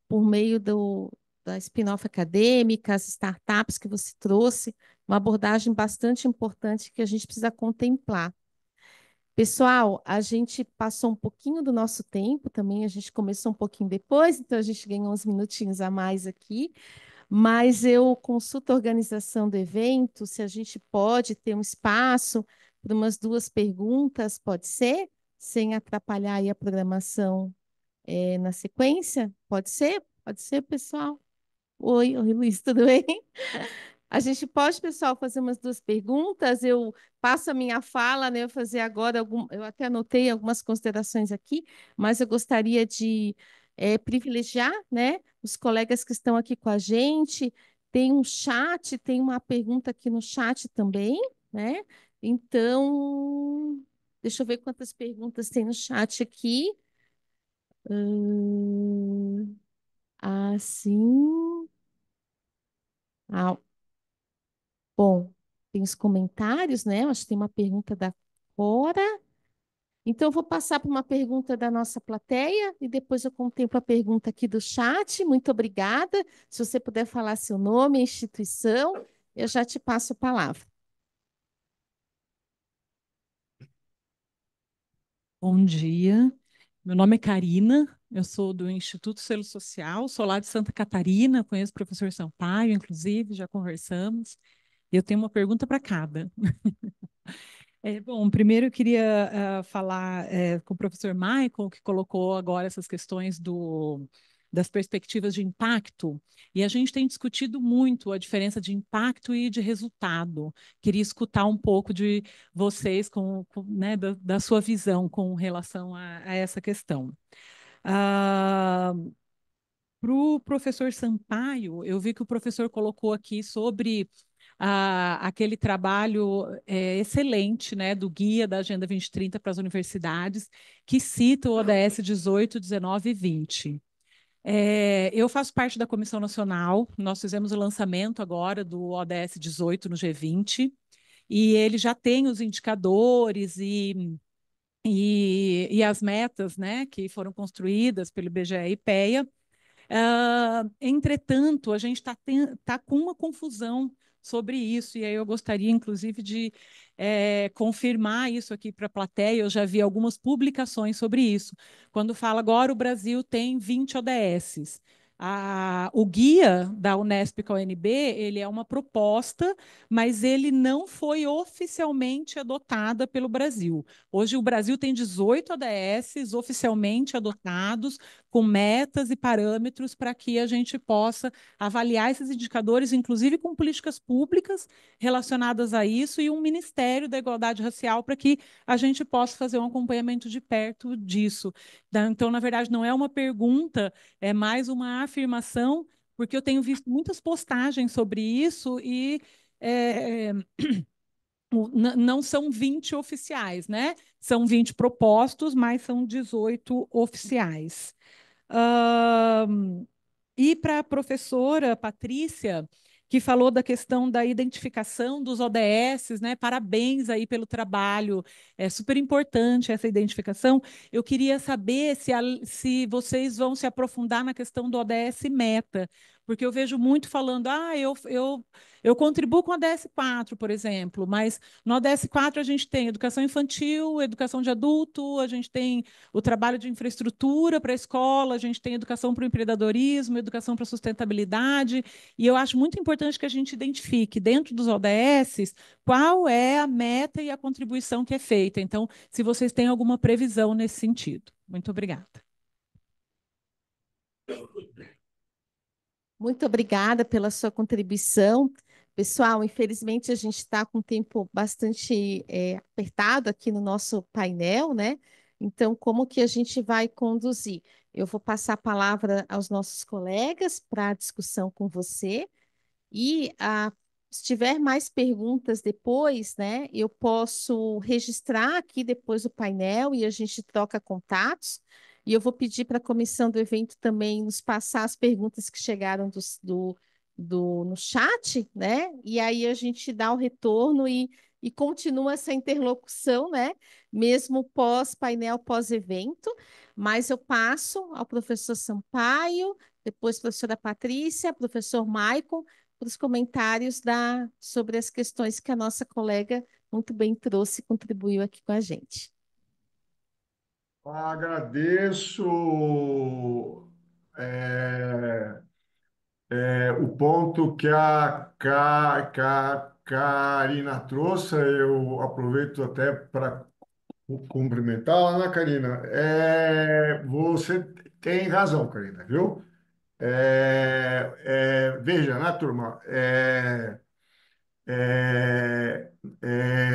por meio da spin-off acadêmica, as startups que você trouxe, uma abordagem bastante importante que a gente precisa contemplar. Pessoal, a gente passou um pouquinho do nosso tempo também, a gente começou um pouquinho depois, então a gente ganhou uns minutinhos a mais aqui, mas eu consulto a organização do evento, se a gente pode ter um espaço para umas 2 perguntas, pode ser? Sem atrapalhar aí a programação na sequência? Pode ser? Pode ser, pessoal? Oi, Luiz, tudo bem? A gente pode, pessoal, fazer umas duas perguntas. Eu passo a minha fala, né? Eu vou fazer agora eu até anotei algumas considerações aqui, mas eu gostaria de privilegiar, né, os colegas que estão aqui com a gente. Tem um chat, tem uma pergunta aqui no chat também, né? Então, deixa eu ver quantas perguntas tem no chat aqui. Assim. Ah, bom, tem os comentários, né? Acho que tem uma pergunta da Cora. Então, eu vou passar para uma pergunta da nossa plateia e depois eu contemplo a pergunta aqui do chat. Muito obrigada. Se você puder falar seu nome, instituição, eu já te passo a palavra. Bom dia, meu nome é Karina, eu sou do Instituto Selo Social, sou lá de Santa Catarina, conheço o professor Sampaio, inclusive, já conversamos, e eu tenho uma pergunta para cada. Bom, primeiro eu queria falar com o professor Michael, que colocou agora essas questões das perspectivas de impacto, e a gente tem discutido muito a diferença de impacto e de resultado. Queria escutar um pouco de vocês, né, da sua visão com relação a essa questão. Para o professor Sampaio, eu vi que o professor colocou aqui sobre aquele trabalho excelente, né, do Guia da Agenda 2030 para as universidades, que cita o ODS 18, 19 e 20. Eu faço parte da Comissão Nacional, nós fizemos o lançamento agora do ODS 18 no G20, e ele já tem os indicadores e as metas, né, que foram construídas pelo IBGE e IPEA. Entretanto, a gente tá com uma confusão sobre isso, e aí eu gostaria, inclusive, de confirmar isso aqui para a plateia. Eu já vi algumas publicações sobre isso. Quando fala agora o Brasil tem 20 ODSs. O guia da Unesp com a UNB, ele é uma proposta, mas ele não foi oficialmente adotada pelo Brasil. Hoje o Brasil tem 18 ODSs oficialmente adotados, com metas e parâmetros para que a gente possa avaliar esses indicadores, inclusive com políticas públicas relacionadas a isso e um Ministério da Igualdade Racial para que a gente possa fazer um acompanhamento de perto disso. Então, na verdade, não é uma pergunta, é mais uma afirmação, porque eu tenho visto muitas postagens sobre isso e não são 20 oficiais, né? São 20 propostos, mas são 18 oficiais. E para a professora Patrícia, que falou da questão da identificação dos ODS, né? Parabéns aí pelo trabalho, é super importante essa identificação. Eu queria saber se vocês vão se aprofundar na questão do ODS Meta, porque eu vejo muito falando, eu contribuo com o ODS 4, por exemplo, mas no ODS 4 a gente tem educação infantil, educação de adulto, a gente tem o trabalho de infraestrutura para a escola, a gente tem educação para o empreendedorismo, educação para a sustentabilidade, e eu acho muito importante que a gente identifique dentro dos ODS qual é a meta e a contribuição que é feita. Então, se vocês têm alguma previsão nesse sentido. Muito obrigada. Muito obrigada pela sua contribuição. Pessoal, infelizmente a gente está com o tempo bastante apertado aqui no nosso painel, né? Então, como que a gente vai conduzir? Eu vou passar a palavra aos nossos colegas para a discussão com você. E se tiver mais perguntas depois, né, eu posso registrar aqui depois o painel e a gente troca contatos. E eu vou pedir para a comissão do evento também nos passar as perguntas que chegaram no chat, né? E aí a gente dá o retorno e continua essa interlocução, né? Mesmo pós-painel, pós-evento. Mas eu passo ao professor Sampaio, depois professora Patrícia, professor Maicon, para os comentários sobre as questões que a nossa colega muito bem trouxe e contribuiu aqui com a gente. Agradeço o ponto que a Karina trouxe. Eu aproveito até para cumprimentá-la, né, Karina? Você tem razão, Karina, viu? Veja, né, turma?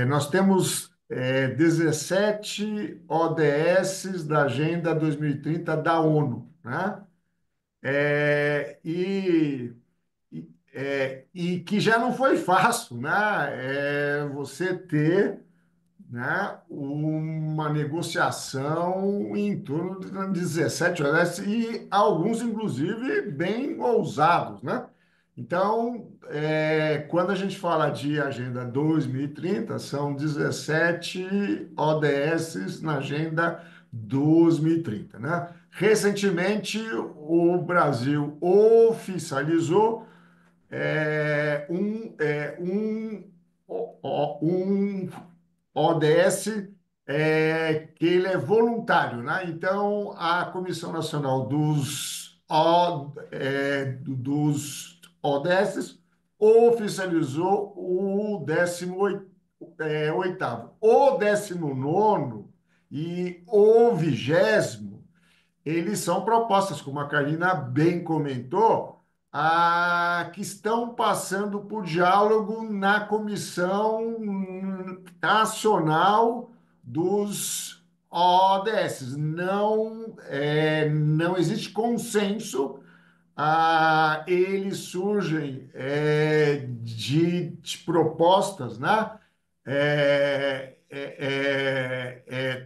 Nós temos 17 ODS da Agenda 2030 da ONU, né? É, e que já não foi fácil, né? Você ter, né, uma negociação em torno de 17 horas e alguns, inclusive, bem ousados, né? Então, quando a gente fala de Agenda 2030, são 17 ODS na Agenda 2030, né? Recentemente, o Brasil oficializou um ODS que ele é voluntário, né? Então, a Comissão Nacional dos ODS oficializou o 18º. O 19º e o 20º eles são propostas, como a Karina bem comentou, que estão passando por diálogo na Comissão Nacional dos ODS. Não existe consenso, eles surgem de propostas, né?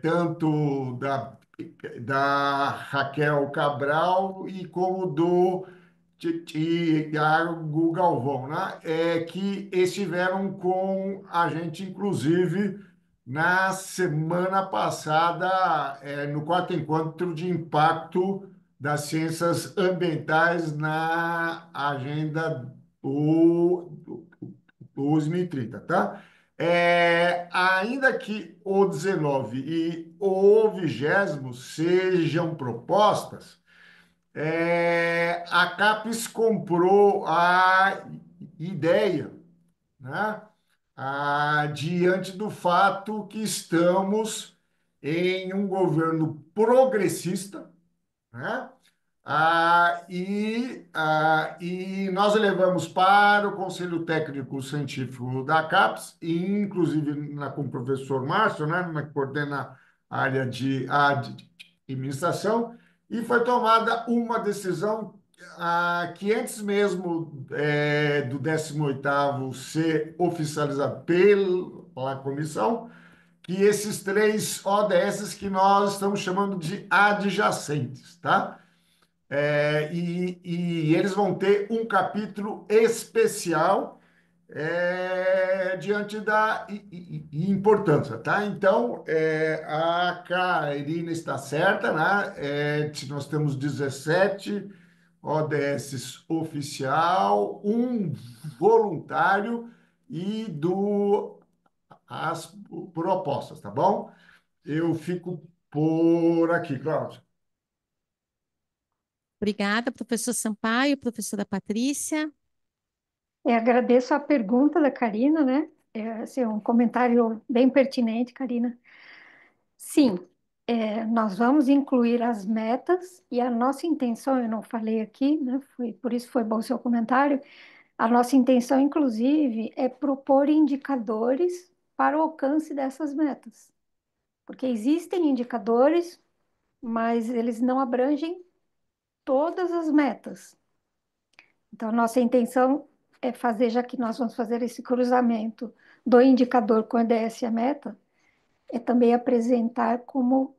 Tanto da Raquel Cabral e como do Tiago Galvão, né? Que estiveram com a gente, inclusive, na semana passada, no quarto encontro de impacto das ciências ambientais na agenda do 2030, tá? Ainda que o 19 e o 20º sejam propostas, a CAPES comprou a ideia, né? Diante do fato que estamos em um governo progressista, né? E nós levamos para o Conselho Técnico Científico da CAPES, e inclusive com o professor Márcio, né, que coordena a área de administração, e foi tomada uma decisão que antes mesmo do 18º ser oficializado pela comissão, que esses 3 ODS que nós estamos chamando de adjacentes, tá? E eles vão ter um capítulo especial diante da importância, tá? Então, a Karina está certa, né? Nós temos 17 ODS oficial, um voluntário e as propostas, tá bom? Eu fico por aqui, Cláudia. Obrigada, professor Sampaio, professora Patrícia. Agradeço a pergunta da Karina, né? Assim, um comentário bem pertinente, Karina. Sim, nós vamos incluir as metas e a nossa intenção, eu não falei aqui, né? Por isso foi bom o seu comentário. A nossa intenção, inclusive, é propor indicadores para o alcance dessas metas, porque existem indicadores, mas eles não abrangem todas as metas. Então, nossa intenção é fazer, já que nós vamos fazer esse cruzamento do indicador com o EDS e a meta, é também apresentar como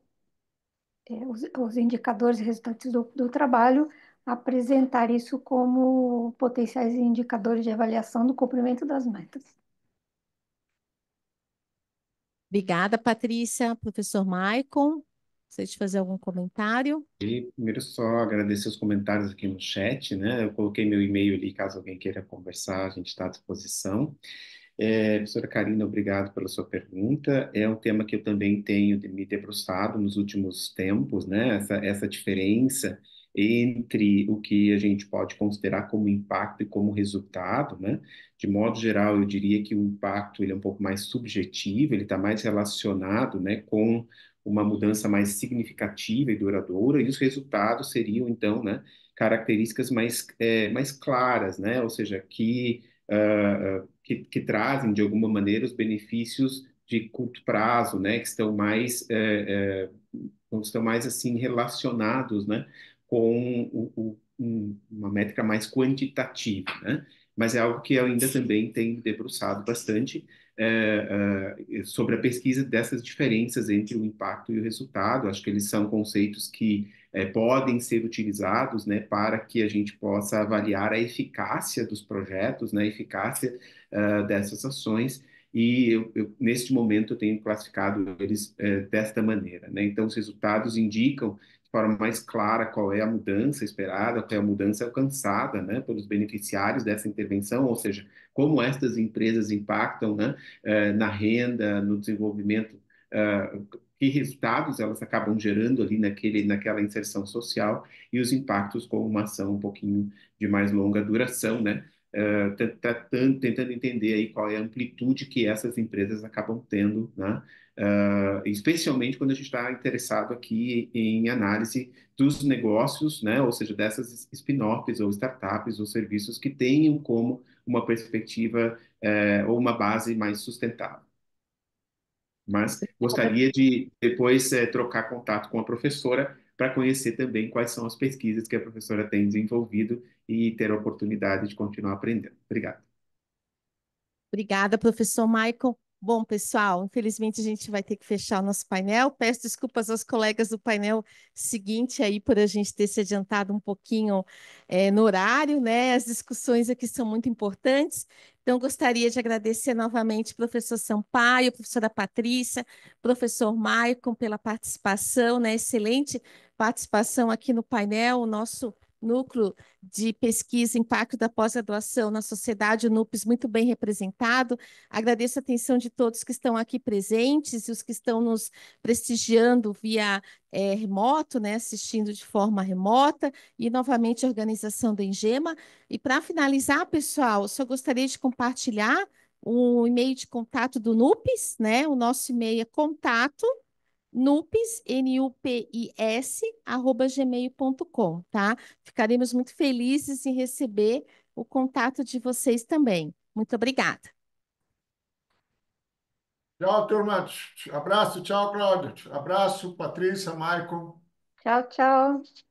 os indicadores resultantes do trabalho, apresentar isso como potenciais indicadores de avaliação do cumprimento das metas. Obrigada, Patrícia. Professor Maicon, você de fazer algum comentário? E primeiro só agradecer os comentários aqui no chat, né? Eu coloquei meu e-mail ali, caso alguém queira conversar, a gente está à disposição. Professora Karina, obrigado pela sua pergunta. É um tema que eu também tenho me debruçado nos últimos tempos, né? Essa diferença entre o que a gente pode considerar como impacto e como resultado, né? De modo geral, eu diria que o impacto ele é um pouco mais subjetivo, ele está mais relacionado, né, com uma mudança mais significativa e duradoura, e os resultados seriam, então, né, características mais claras, né? Ou seja, que que trazem, de alguma maneira, os benefícios de curto prazo, né, que estão mais assim relacionados, né, com uma métrica mais quantitativa, né? Mas é algo que eu ainda também tenho debruçado bastante sobre a pesquisa dessas diferenças entre o impacto e o resultado. Acho que eles são conceitos que podem ser utilizados, né, para que a gente possa avaliar a eficácia dos projetos, né, a eficácia dessas ações. E neste momento, eu tenho classificado eles desta maneira, né? Então, os resultados indicam de forma mais clara qual é a mudança esperada, qual é a mudança alcançada, né, pelos beneficiários dessa intervenção, ou seja, como estas empresas impactam, né, na renda, no desenvolvimento, que resultados elas acabam gerando ali naquela inserção social e os impactos com uma ação um pouquinho de mais longa duração, né? Tentando entender aí qual é a amplitude que essas empresas acabam tendo, né? Especialmente quando a gente está interessado aqui em análise dos negócios, né? Ou seja, dessas spin-offs ou startups ou serviços que tenham como uma perspectiva ou uma base mais sustentável. Mas gostaria de depois trocar contato com a professora para conhecer também quais são as pesquisas que a professora tem desenvolvido e ter a oportunidade de continuar aprendendo. Obrigado. Obrigada, professor Michael. Bom, pessoal, infelizmente a gente vai ter que fechar o nosso painel. Peço desculpas aos colegas do painel seguinte aí por a gente ter se adiantado um pouquinho no horário, né? As discussões aqui são muito importantes. Então, gostaria de agradecer novamente professor Sampaio, professora Patrícia, professor Maicon pela participação, né? Excelente participação aqui no painel, o nosso núcleo de pesquisa impacto da pós-graduação na sociedade, o NUPES, muito bem representado. Agradeço a atenção de todos que estão aqui presentes e os que estão nos prestigiando via remoto, né, assistindo de forma remota, e novamente a organização da Engema. E para finalizar, pessoal, só gostaria de compartilhar o e-mail de contato do NUPES, né? O nosso e-mail é contato nupis, nupis, @gmail.com, tá? Ficaremos muito felizes em receber o contato de vocês também. Muito obrigada. Tchau, turma. Abraço, tchau, Cláudio. Abraço, Patrícia, Michael. Tchau, tchau.